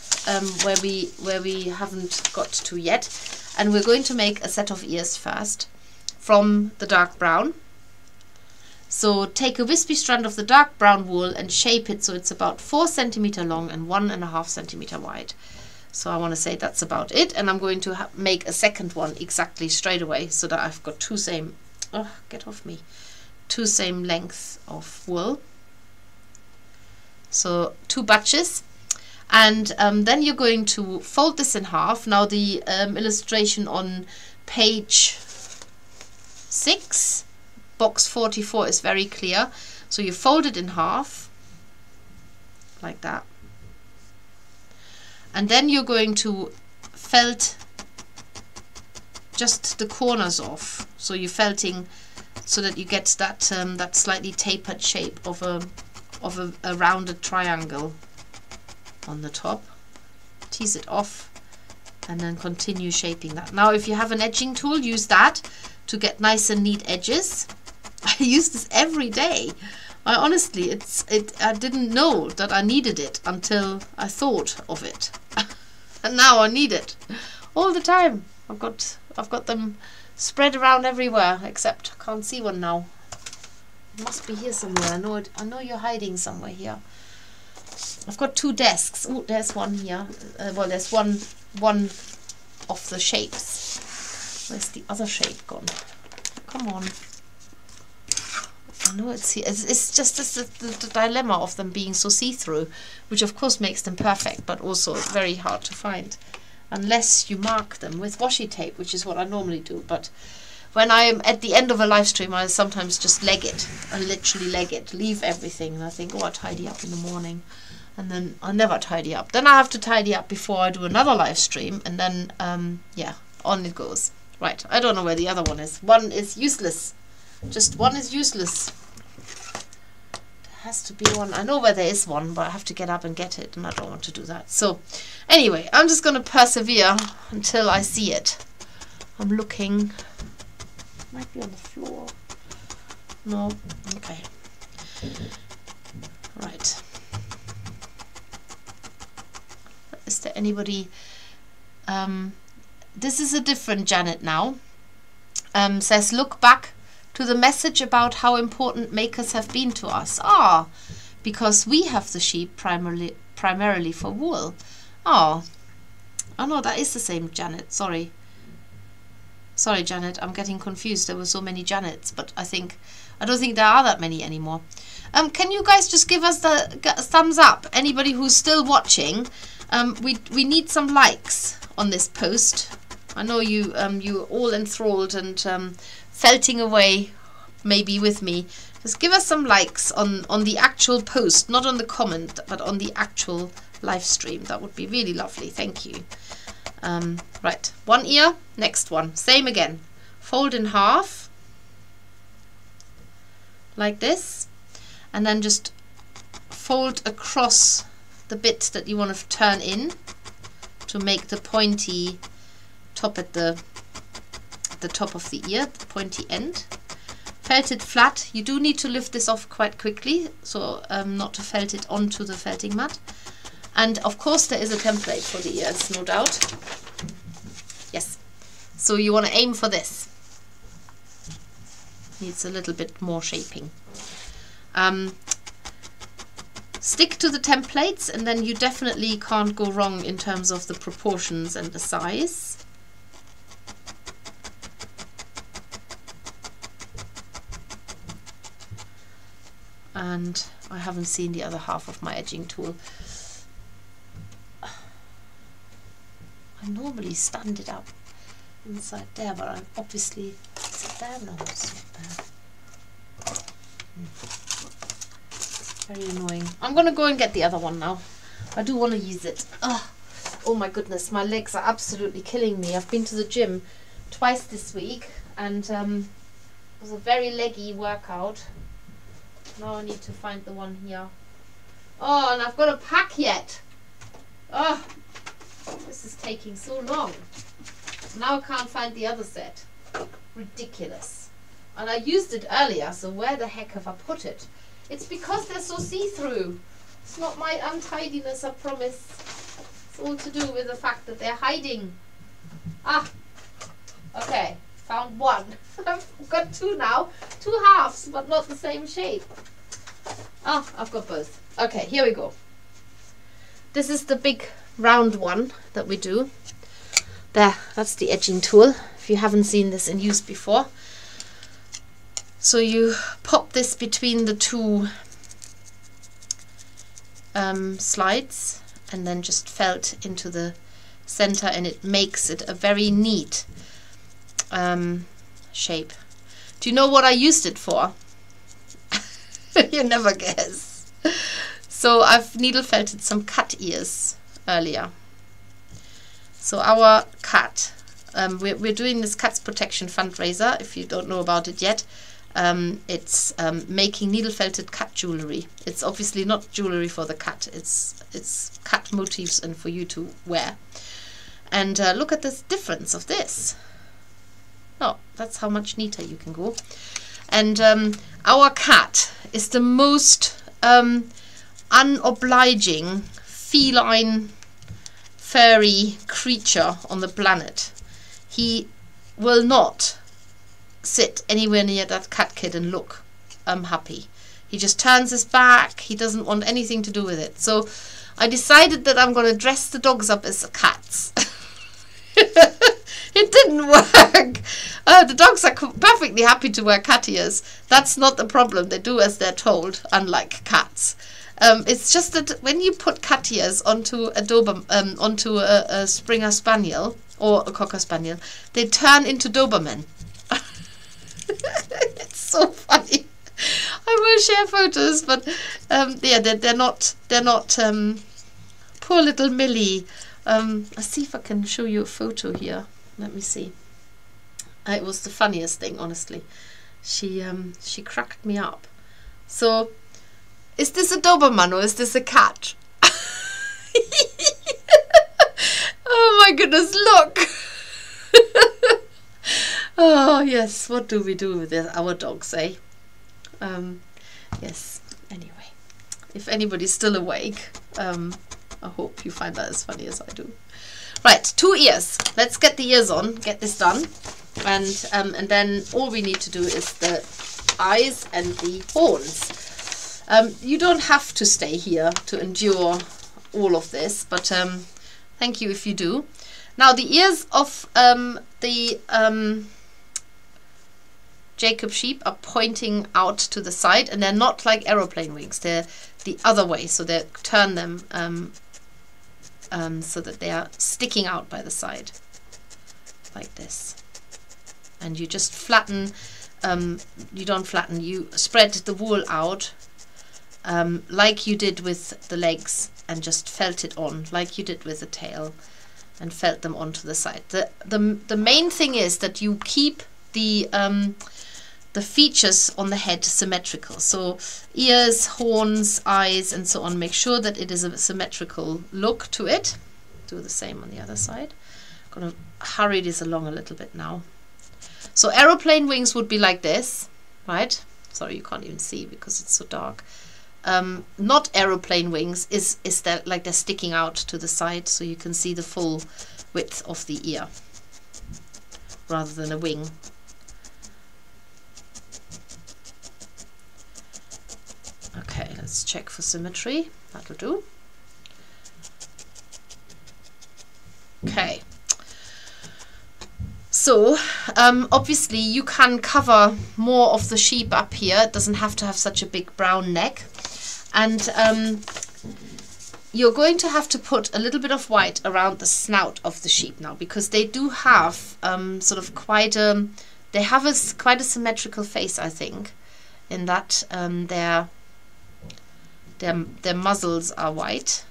where we haven't got to yet. And we're going to make a set of ears first from the dark brown. So take a wispy strand of the dark brown wool and shape it so it's about 4 centimeter long and 1.5 centimeter wide. So I want to say that's about it, and I'm going to make a second one exactly straight away, so that I've got two same, oh, get off me, two same length of wool. So 2 batches, and then you're going to fold this in half. Now the illustration on page 6, box 44 is very clear. So you fold it in half, like that. And then you're going to felt just the corners off. So you're felting so that you get that that slightly tapered shape of a rounded triangle on the top. Tease it off and then continue shaping that. Now if you have an edging tool, use that to get nice and neat edges. I use this every day. I honestly, I didn't know that I needed it until I thought of it. And now I need it all the time. I've got them spread around everywhere, except I can't see one now. It must be here somewhere. I know it. I know you're hiding somewhere here. I've got 2 desks. Oh, there's one here. Well, there's one of the shapes. Where's the other shape gone? Come on. I know it's here. It's just the dilemma of them being so see-through, which of course makes them perfect, but also very hard to find unless you mark them with washi tape, which is what I normally do. But when I am at the end of a live stream, I sometimes just leg it. I literally leg it, leave everything, and I think, oh, I'll tidy up in the morning, and then I never tidy up. Then I have to tidy up before I do another live stream, and then yeah, on it goes. Right, I don't know where the other one is. One is useless. Just one is useless. There has to be one. I know where there is one, but I have to get up and get it, and I don't want to do that. So anyway, I'm just going to persevere until I see it. I'm looking. Might be on the floor. No. Okay. Right. Is there anybody? This is a different Janet now. Says, look back to the message about how important makers have been to us. Ah, because we have the sheep primarily for wool. Oh no, that is the same Janet. Sorry, Janet, I'm getting confused. There were so many Janets, but I don't think there are that many anymore. Can you guys just give us the thumbs up? Anybody who's still watching, we need some likes on this post. I know you're all enthralled and felting away maybe with me. Just give us some likes on the actual post, not on the comment, but on the actual live stream. That would be really lovely. Thank you. Right, one ear, next one. Same again. Fold in half like this, and then just fold across the bit that you want to turn in to make the pointy top at the top of the ear, the pointy end. Felt it flat. You do need to lift this off quite quickly, so not to felt it onto the felting mat. And of course there is a template for the ears, no doubt. Yes. So you want to aim for this. Needs a little bit more shaping. Stick to the templates, and then you definitely can't go wrong in terms of the proportions and the size. And I haven't seen the other half of my edging tool. I normally stand it up inside there, but I'm obviously, is it there? No, it's not there. Very annoying. I'm gonna go and get the other one now. I do want to use it. Oh my goodness, my legs are absolutely killing me. I've been to the gym twice this week, and it was a very leggy workout. Now I need to find the one here. Oh, and I've got to pack yet. Oh, this is taking so long. Now I can't find the other set. Ridiculous. And I used it earlier, so where the heck have I put it? It's because they're so see-through. It's not my untidiness, I promise. It's all to do with the fact that they're hiding. Ah, okay, found one. I've got two now. Two halves, but not the same shape. Ah, I've got both. Okay, here we go. This is the big round one that we do. There, that's the edging tool, if you haven't seen this in use before. So you pop this between the two slides and then just felt into the center, and it makes it a very neat shape. Do you know what I used it for? You never guess. So I've needle felted some cat ears earlier. So our cat, we're doing this Cats Protection fundraiser, if you don't know about it yet. It's making needle felted cat jewelry. It's obviously not jewelry for the cat, it's cat motifs and for you to wear. And look at this difference of this. Oh, that's how much neater you can go. And our cat is the most unobliging feline furry creature on the planet. He will not sit anywhere near that cat kid and look happy. He just turns his back. He doesn't want anything to do with it. So I decided that I'm going to dress the dogs up as cats. It didn't work. The dogs are perfectly happy to wear cat ears. That's not the problem. They do as they're told, unlike cats. It's just that when you put cat ears onto a Springer Spaniel or a Cocker Spaniel, they turn into Doberman. It's so funny. I will share photos, but yeah, they're not. Poor little Millie. Let's see if I can show you a photo here. Let me see. It was the funniest thing, honestly. She cracked me up. So, is this a Doberman or is this a cat? Oh my goodness, look! Oh yes, what do we do with our dogs, eh? Yes, anyway. If anybody's still awake, I hope you find that as funny as I do. Right, 2 ears. Let's get the ears on, get this done. And then all we need to do is the eyes and the horns. You don't have to stay here to endure all of this, but thank you if you do. Now the ears of the Jacob sheep are pointing out to the side, and they're not like aeroplane wings. They're the other way, so they turn them so that they are sticking out by the side, like this. And you just flatten, you don't flatten, you spread the wool out like you did with the legs, and just felt it on like you did with the tail, and felt them onto the side. The main thing is that you keep the features on the head symmetrical. So ears, horns, eyes, and so on. Make sure that it is a symmetrical look to it. Do the same on the other side. I'm going to hurry this along a little bit now. So aeroplane wings would be like this, right? Sorry, you can't even see because it's so dark. Not aeroplane wings is that like they're sticking out to the side, so you can see the full width of the ear rather than a wing. Okay, let's check for symmetry. That'll do. Okay. So, obviously you can cover more of the sheep up here. It doesn't have to have such a big brown neck. And you're going to have to put a little bit of white around the snout of the sheep now, because they do have sort of quite a symmetrical face, I think, in that their muzzles are white.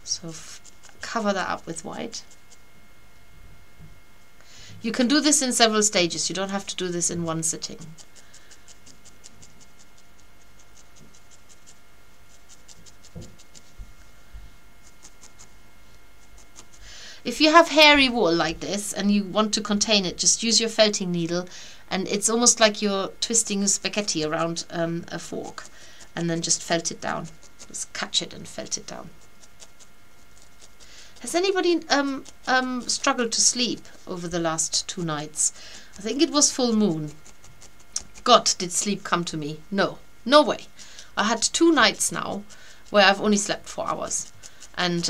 So cover that up with white. You can do this in several stages. You don't have to do this in one sitting. If if you have hairy wool like this and you want to contain it, just use your felting needle, and it's almost like you're twisting spaghetti around a fork, and then just felt it down. Just catch it and felt it down. Has anybody struggled to sleep over the last 2 nights? I think it was full moon. God, did sleep come to me? No, no way. I had 2 nights now where I've only slept 4 hours. And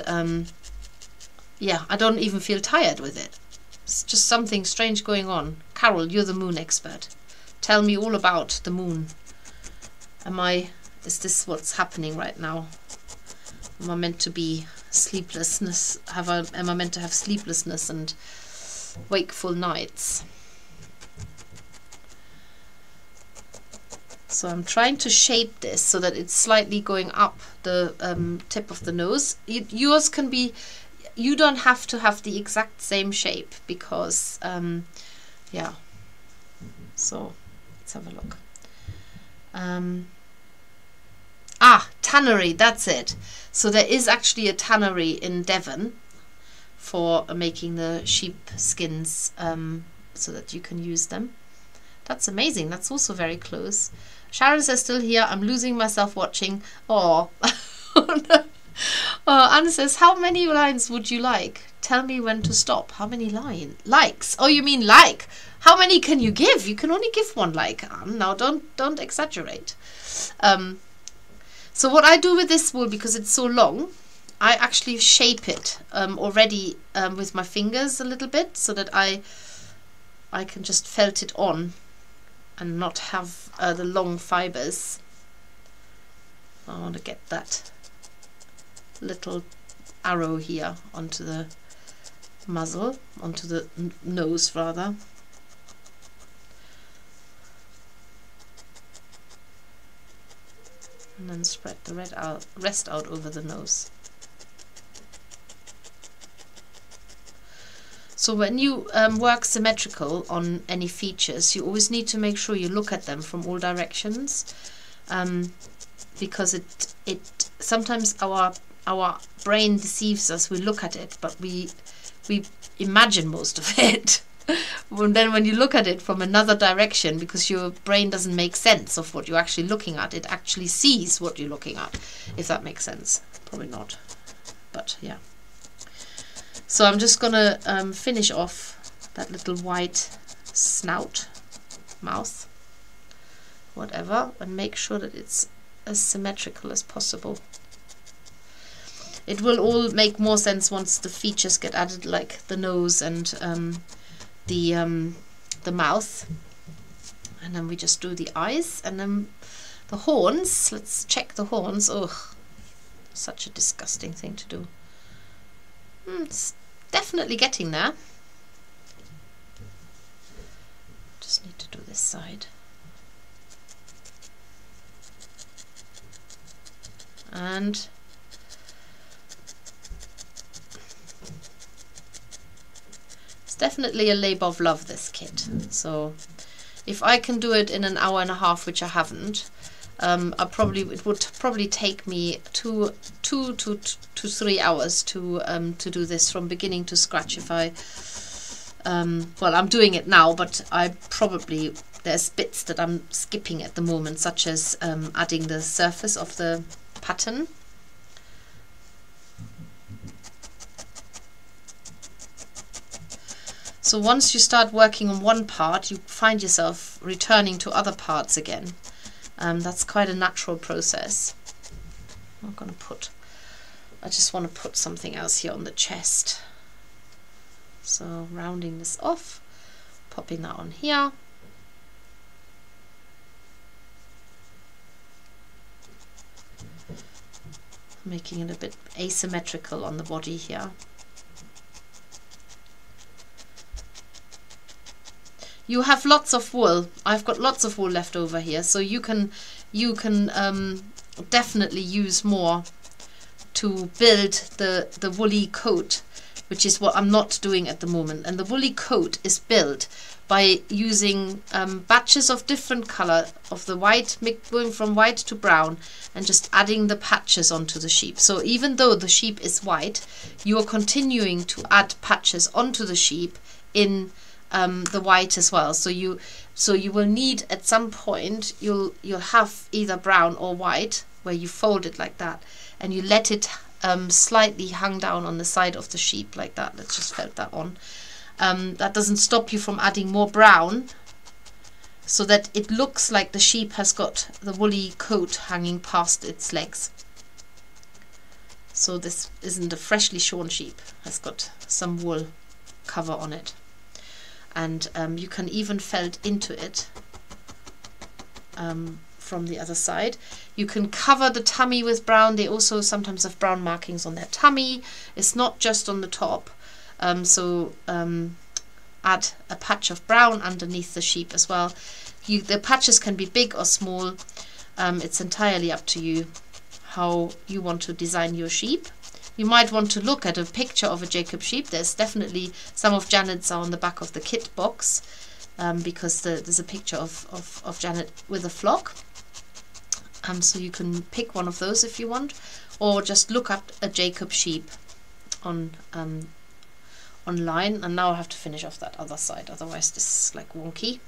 yeah, I don't even feel tired with it. It's just something strange going on. Carol, you're the moon expert. Tell me all about the moon. Is this what's happening right now? Am I meant to be sleeplessness? Am I meant to have sleeplessness and wakeful nights? So I'm trying to shape this so that it's slightly going up the tip of the nose. Yours can be, you don't have to have the exact same shape because, yeah. So let's have a look. Tannery, that's it. So there is actually a tannery in Devon for making the sheep skins so that you can use them. That's amazing. That's also very close. Sharon says, still here. I'm losing myself watching. Oh, no. Anna says, how many lines would you like? Tell me when to stop. How many likes? Oh, you mean like? How many can you give? You can only give 1 like, Anne. Now, don't exaggerate. So what I do with this wool, because it's so long, I actually shape it already with my fingers a little bit so that I can just felt it on and not have the long fibers. I want to get that little arrow here onto the muzzle, onto the nose rather. And then spread the rest out over the nose. So when you work symmetrical on any features, you always need to make sure you look at them from all directions, because it sometimes our brain deceives us. We look at it, but we imagine most of it. And then when you look at it from another direction, because your brain doesn't make sense of what you're actually looking at, it actually sees what you're looking at, if that makes sense. Probably not, but yeah. So I'm just gonna finish off that little white snout, mouth, whatever, and make sure that it's as symmetrical as possible. It will all make more sense once the features get added, like the nose and the mouth, and then we just do the eyes, and then the horns. Let's check the horns. Ugh, such a disgusting thing to do. It's definitely getting there. Just need to do this side. And it's definitely a labour of love, this kit. So if I can do it in an hour and a half, which I haven't, it would probably take me two to 3 hours to do this from beginning to scratch. If I well, I'm doing it now, but there's bits that I'm skipping at the moment, such as adding the surface of the pattern. So once you start working on one part, you find yourself returning to other parts again. That's quite a natural process. I just want to put something else here on the chest. So rounding this off, popping that on here. Making it a bit asymmetrical on the body here. You have lots of wool. I've got lots of wool left over here, so you can definitely use more to build the woolly coat which is what I'm not doing at the moment. And the woolly coat is built by using batches of different colour of the white, going from white to brown, and just adding the patches onto the sheep. So even though the sheep is white, you are continuing to add patches onto the sheep in the white as well. So you will need, at some point, you'll have either brown or white, where you fold it like that, and you let it slightly hang down on the side of the sheep like that. Let's just felt that on. That doesn't stop you from adding more brown, so that it looks like the sheep has got the woolly coat hanging past its legs. So this isn't a freshly shorn sheep, has got some wool cover on it. And you can even felt into it from the other side. You can cover the tummy with brown. They also sometimes have brown markings on their tummy. It's not just on the top. Add a patch of brown underneath the sheep as well. The patches can be big or small. It's entirely up to you how you want to design your sheep. You might want to look at a picture of a Jacob sheep. There's definitely some of Janet's are on the back of the kit box, because there's a picture of Janet with a flock. So you can pick one of those if you want, or just look up a Jacob sheep on online. And now I have to finish off that other side, otherwise this is like wonky.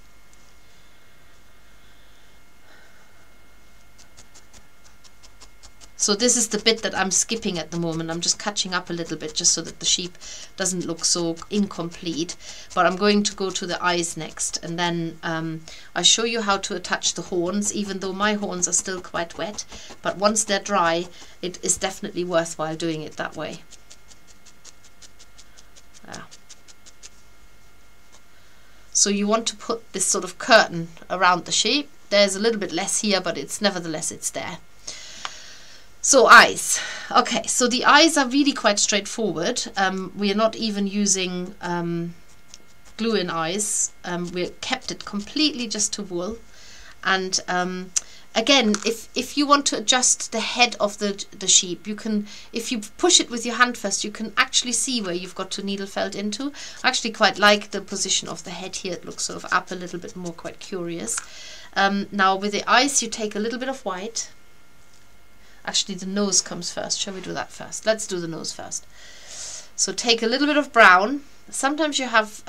So this is the bit that I'm skipping at the moment. I'm just catching up a little bit just so that the sheep doesn't look so incomplete. But I'm going to go to the eyes next, and then I show you how to attach the horns, even though my horns are still quite wet. But once they're dry, it is definitely worthwhile doing it that way. Yeah. So you want to put this sort of curtain around the sheep. There's a little bit less here, but it's nevertheless it's there. So eyes. Okay, so the eyes are really quite straightforward. We are not even using glue-in eyes. We kept it completely just to wool. And again, if you want to adjust the head of the sheep, you can, if you push it with your hand first, you can actually see where you've got to needle felt into. I actually quite like the position of the head here. It looks sort of up a little bit more, quite curious. Now with the eyes, you take a little bit of white. Actually, the nose comes first. Shall we do that first? Let's do the nose first. So take a little bit of brown. Sometimes you have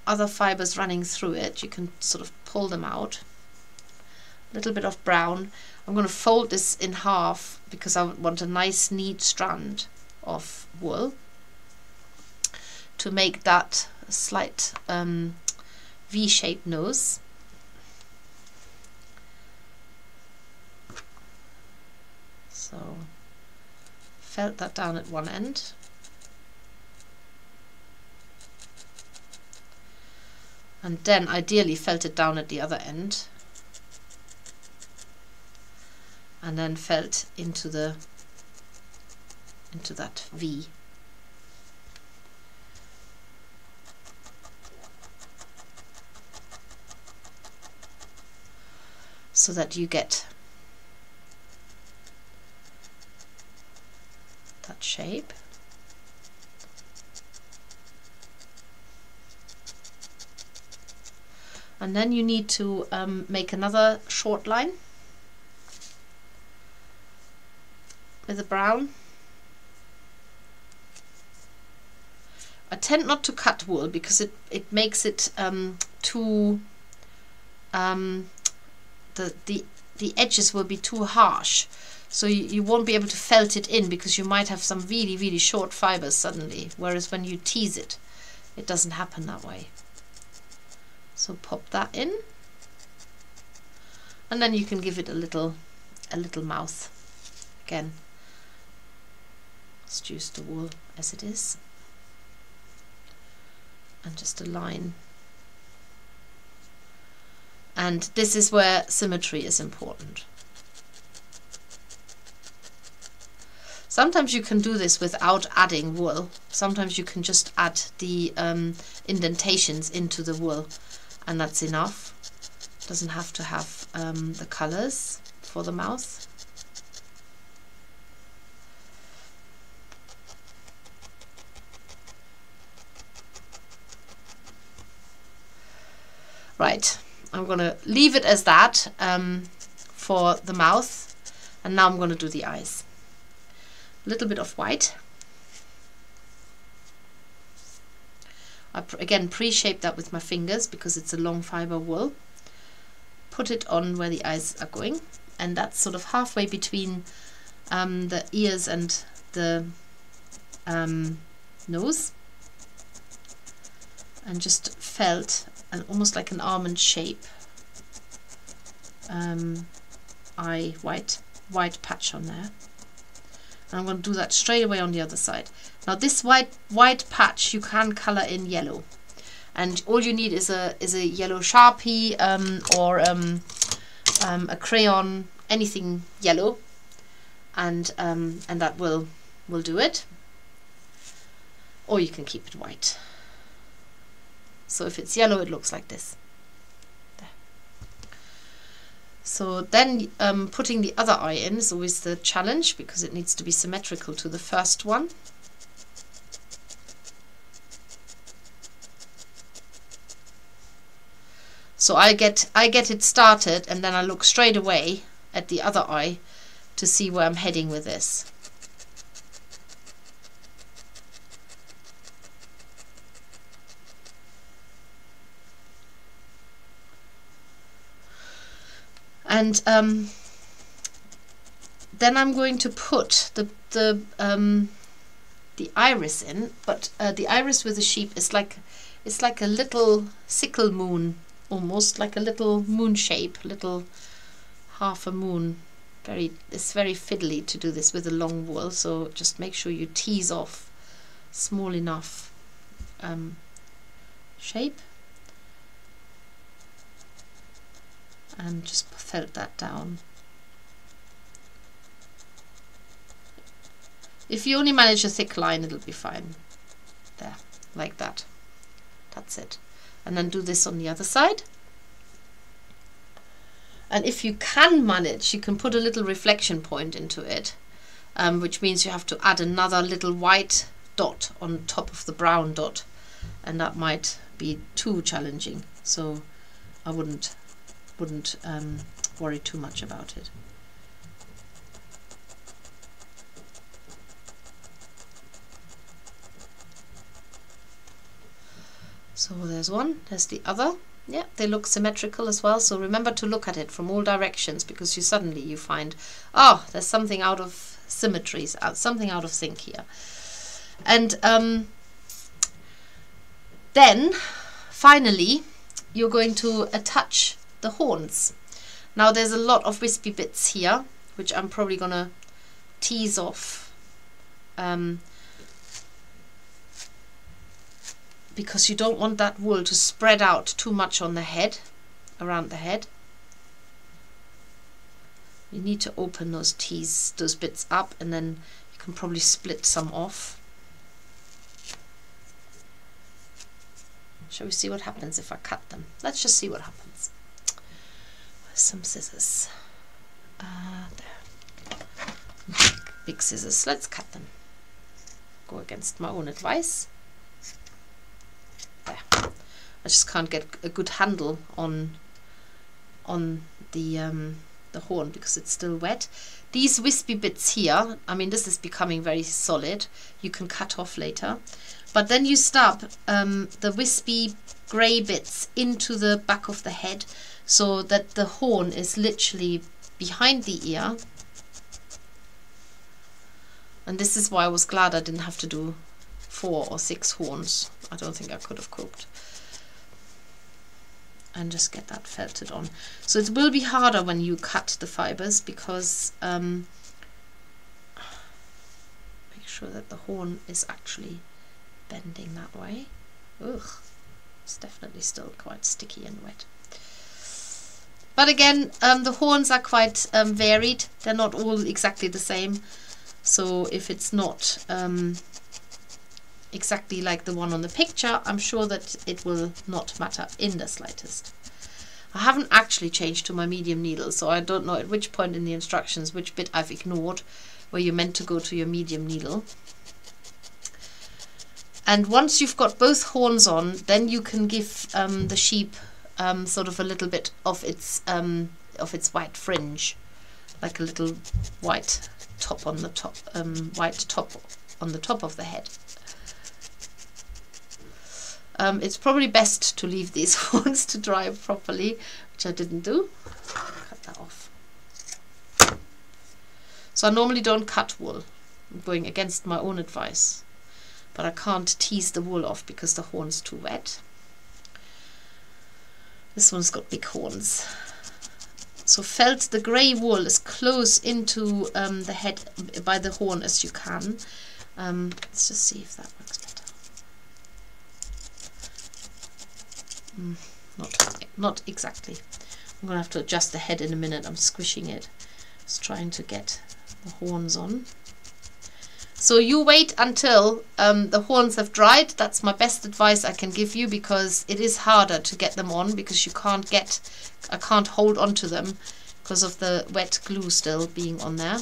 other fibers running through it. You can sort of pull them out. A little bit of brown. I'm going to fold this in half because I want a nice, neat strand of wool to make that a slight V-shaped nose. So felt that down at one end. And then ideally felt it down at the other end. And then felt into that V. So that you get that shape. And then you need to make another short line with the brown. I tend not to cut wool because it makes it too the edges will be too harsh. So you won't be able to felt it in because you might have some really, really short fibers suddenly. Whereas when you tease it, it doesn't happen that way. So pop that in. And then you can give it a little mouth. Again, let's use the wool as it is. And just a line. And this is where symmetry is important. Sometimes you can do this without adding wool. Sometimes you can just add the indentations into the wool, and that's enough. Doesn't have to have the colors for the mouth. Right, I'm going to leave it as that for the mouth, and now I'm going to do the eyes. A little bit of white. I again pre-shape that with my fingers because it's a long fiber wool. Put it on where the eyes are going, and that's sort of halfway between the ears and the nose, and just felt almost like an almond shape eye white patch on there. And I'm going to do that straight away on the other side. Now this white patch you can colour in yellow, and all you need is a yellow Sharpie or a crayon, anything yellow, and that will do it. Or you can keep it white. So if it's yellow, it looks like this. There. So then putting the other eye in is always the challenge because it needs to be symmetrical to the first one. So I get it started, and then I look straight away at the other eye to see where I'm heading with this. And then I'm going to put the iris in, but the iris with the sheep is like, it's like a little sickle moon, almost like a little moon shape, little half a moon. It's very fiddly to do this with a long wool, so just make sure you tease off small enough shape. And just felt that down. If you only manage a thick line, it'll be fine. There, like that. That's it. And then do this on the other side. And if you can manage, you can put a little reflection point into it, which means you have to add another little white dot on top of the brown dot, and that might be too challenging. So I wouldn't worry too much about it. So there's one, there's the other. Yeah, they look symmetrical as well, so remember to look at it from all directions, because you find, oh, there's something out of symmetry, something out of sync here. And then finally you're going to attach the horns. Now there's a lot of wispy bits here, which I'm probably gonna tease off because you don't want that wool to spread out too much on the head, around the head. You need to open those bits up, and then you can probably split some off. Shall we see what happens if I cut them? Let's just see what happens. Some scissors. There. Big scissors. Let's cut them. Go against my own advice. There. I just can't get a good handle on the horn because it's still wet. These wispy bits here, I mean, this is becoming very solid. You can cut off later. But then you stab the wispy grey bits into the back of the head, so that the horn is literally behind the ear. And this is why I was glad I didn't have to do 4 or 6 horns. I don't think I could have coped. And just get that felted on. So it will be harder when you cut the fibers, because make sure that the horn is actually bending that way. Ugh, it's definitely still quite sticky and wet. But again, the horns are quite varied. They're not all exactly the same. So if it's not exactly like the one on the picture, I'm sure that it will not matter in the slightest. I haven't actually changed to my medium needle, so I don't know at which point in the instructions which bit I've ignored, where you're meant to go to your medium needle. And once you've got both horns on, then you can give the sheep sort of a little bit of its white fringe, like a little white top on the top, white top on the top of the head. It's probably best to leave these horns to dry properly, which I didn't do. Cut that off. So I normally don't cut wool. I'm going against my own advice, but I can't tease the wool off because the horn's too wet. This one's got big horns. So felt the grey wool as close into the head by the horn as you can. Let's just see if that works better. Not exactly. I'm going to have to adjust the head in a minute. I'm squishing it. Just trying to get the horns on. So you wait until the horns have dried. That's my best advice I can give you, because it is harder to get them on, because I can't hold on to them because of the wet glue still being on there.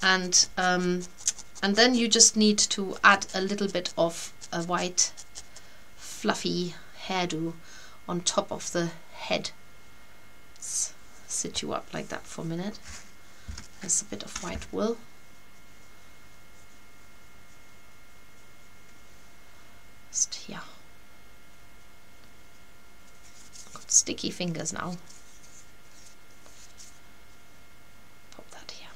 And then you just need to add a little bit of a white fluffy hairdo on top of the head. Let's sit you up like that for a minute. There's a bit of white wool. Just here. I've got sticky fingers now. Pop that here.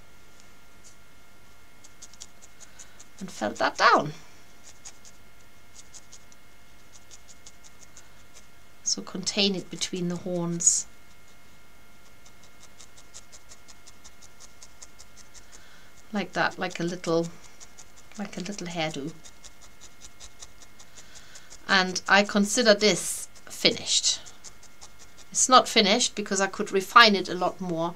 And felt that down. So contain it between the horns. Like that, like a little hairdo. And I consider this finished. It's not finished because I could refine it a lot more,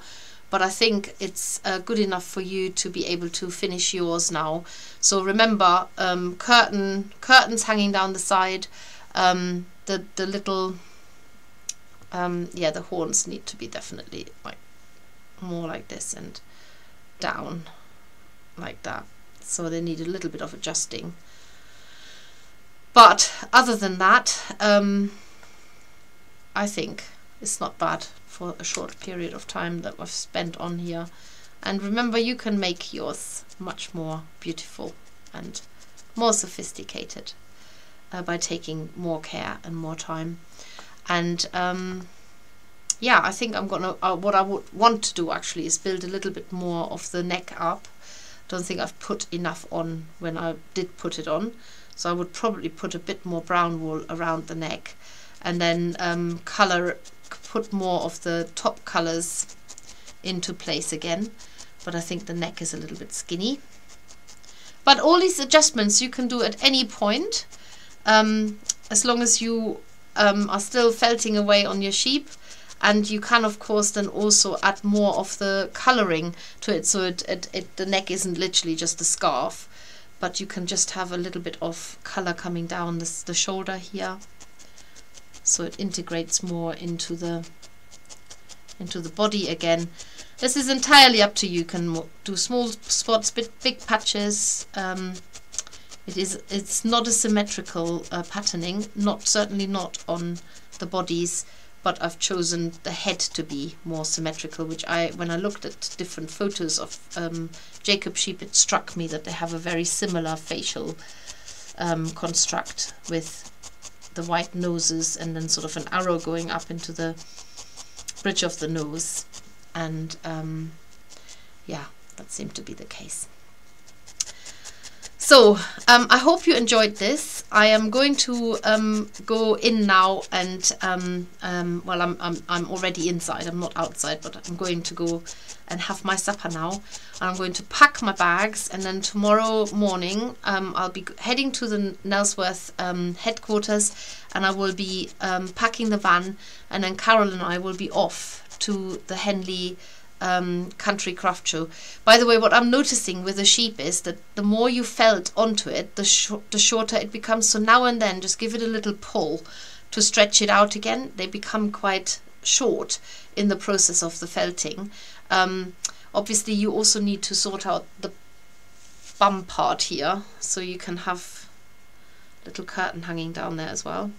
but I think it's good enough for you to be able to finish yours now. So remember, curtains hanging down the side, the little yeah, the horns need to be definitely like more like this and down like that, so they need a little bit of adjusting. But other than that, I think it's not bad for a short period of time that I've spent on here. And remember, you can make yours much more beautiful and more sophisticated by taking more care and more time. And yeah, I think I'm gonna what I would want to do actually is build a little bit more of the neck up. Don't think I've put enough on when I did put it on, so I would probably put a bit more brown wool around the neck, and then put more of the top colors into place again. But I think the neck is a little bit skinny. But all these adjustments you can do at any point, as long as you are still felting away on your sheep. And you can, of course, then also add more of the colouring to it, so the neck isn't literally just a scarf, but you can just have a little bit of colour coming down the shoulder here, so it integrates more into the body again. This is entirely up to you. You can do small spots, big patches. It's not a symmetrical patterning, certainly not on the bodies. But I've chosen the head to be more symmetrical, which when I looked at different photos of Jacob sheep, it struck me that they have a very similar facial construct, with the white noses and then sort of an arrow going up into the bridge of the nose. And yeah, that seemed to be the case. So I hope you enjoyed this. I am going to go in now, and well, I'm already inside. I'm not outside, but I'm going to go and have my supper now. And I'm going to pack my bags, and then tomorrow morning I'll be heading to the Nailsworth headquarters, and I will be packing the van, and then Carol and I will be off to the Henley country craft show. By the way, what I'm noticing with the sheep is that the more you felt onto it, the shorter it becomes. So now and then just give it a little pull to stretch it out again. They become quite short in the process of the felting. Obviously you also need to sort out the bum part here, so you can have a little curtain hanging down there as well.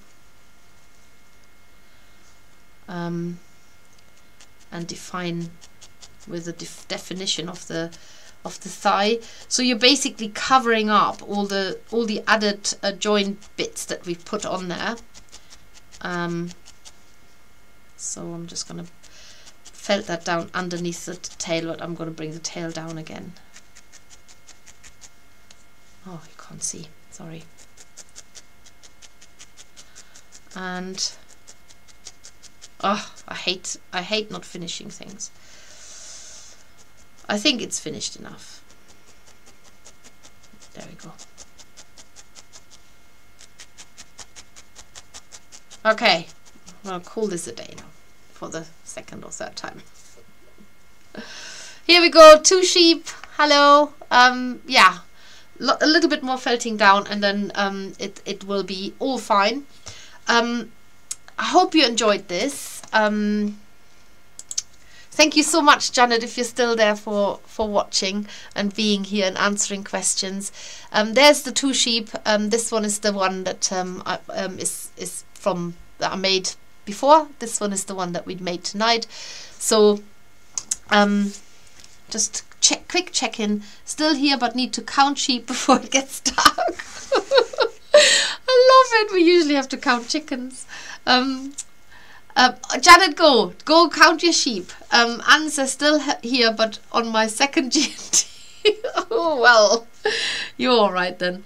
and define with a definition of the thigh. So you're basically covering up all the added joint bits that we've put on there. So I'm just going to felt that down underneath the tail, but I'm going to bring the tail down again. Oh, you can't see, sorry. And oh, I hate not finishing things. I think it's finished enough. There we go. Okay, I'm going to call this a day now for the second or third time. Here we go, 2 sheep. Hello. Yeah, a little bit more felting down, and then it will be all fine. I hope you enjoyed this. Thank you so much, Janet, if you're still there for watching and being here and answering questions. There's the 2 sheep. This one is the one that is from that I made before. This one is the one that we made tonight. So just quick check-in. Still here, but need to count sheep before it gets dark. I love it. We usually have to count chickens. Janet, go count your sheep. Anne's are still here, but on my second G&T. Oh, well, you're all right then.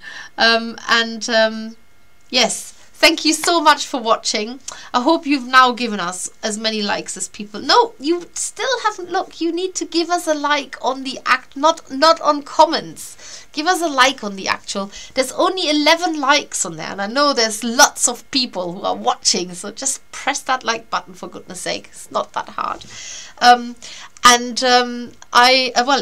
Yes, thank you so much for watching. I hope you've now given us as many likes as people. No, you still haven't. Look, you need to give us a like on the not on comments. Give us a like on the actual. There's only 11 likes on there, and I know there's lots of people who are watching, so just press that like button, for goodness sake. It's not that hard. Well,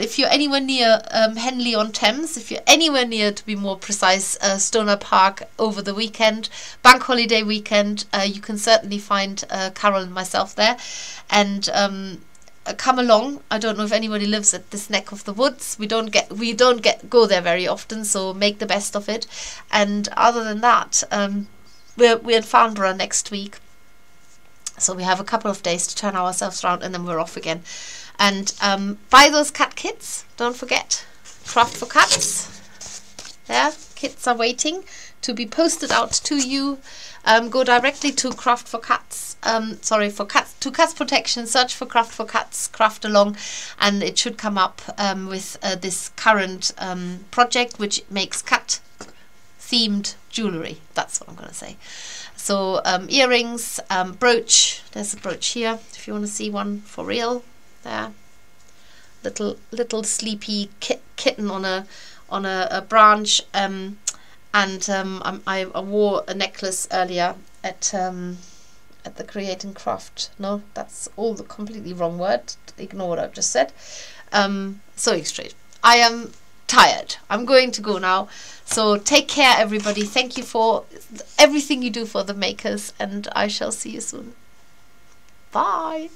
if you're anywhere near Henley-on-Thames, if you're anywhere near, to be more precise, Stoner Park over the weekend, bank holiday weekend, you can certainly find Carol and myself there, and come along. I don't know if anybody lives at this neck of the woods. We don't go there very often, so make the best of it. And other than that, we're in Farnborough next week, so we have a couple of days to turn ourselves around, and then we're off again. And buy those cat kits, don't forget. Craft for Cats. There, kits are waiting to be posted out to you. Go directly to Craft for Cats. To Cats Protection, search for Craft for Cats, craft along, and it should come up with this current project, which makes cat themed jewellery. That's what I'm going to say. So earrings, brooch. There's a brooch here if you want to see one for real. There, little sleepy kitten on a branch. I wore a necklace earlier at the Create and Craft. No, that's all the completely wrong word. Ignore what I've just said. Sewing straight. I am tired. I'm going to go now. So take care, everybody. Thank you for everything you do for the makers, and I shall see you soon. Bye.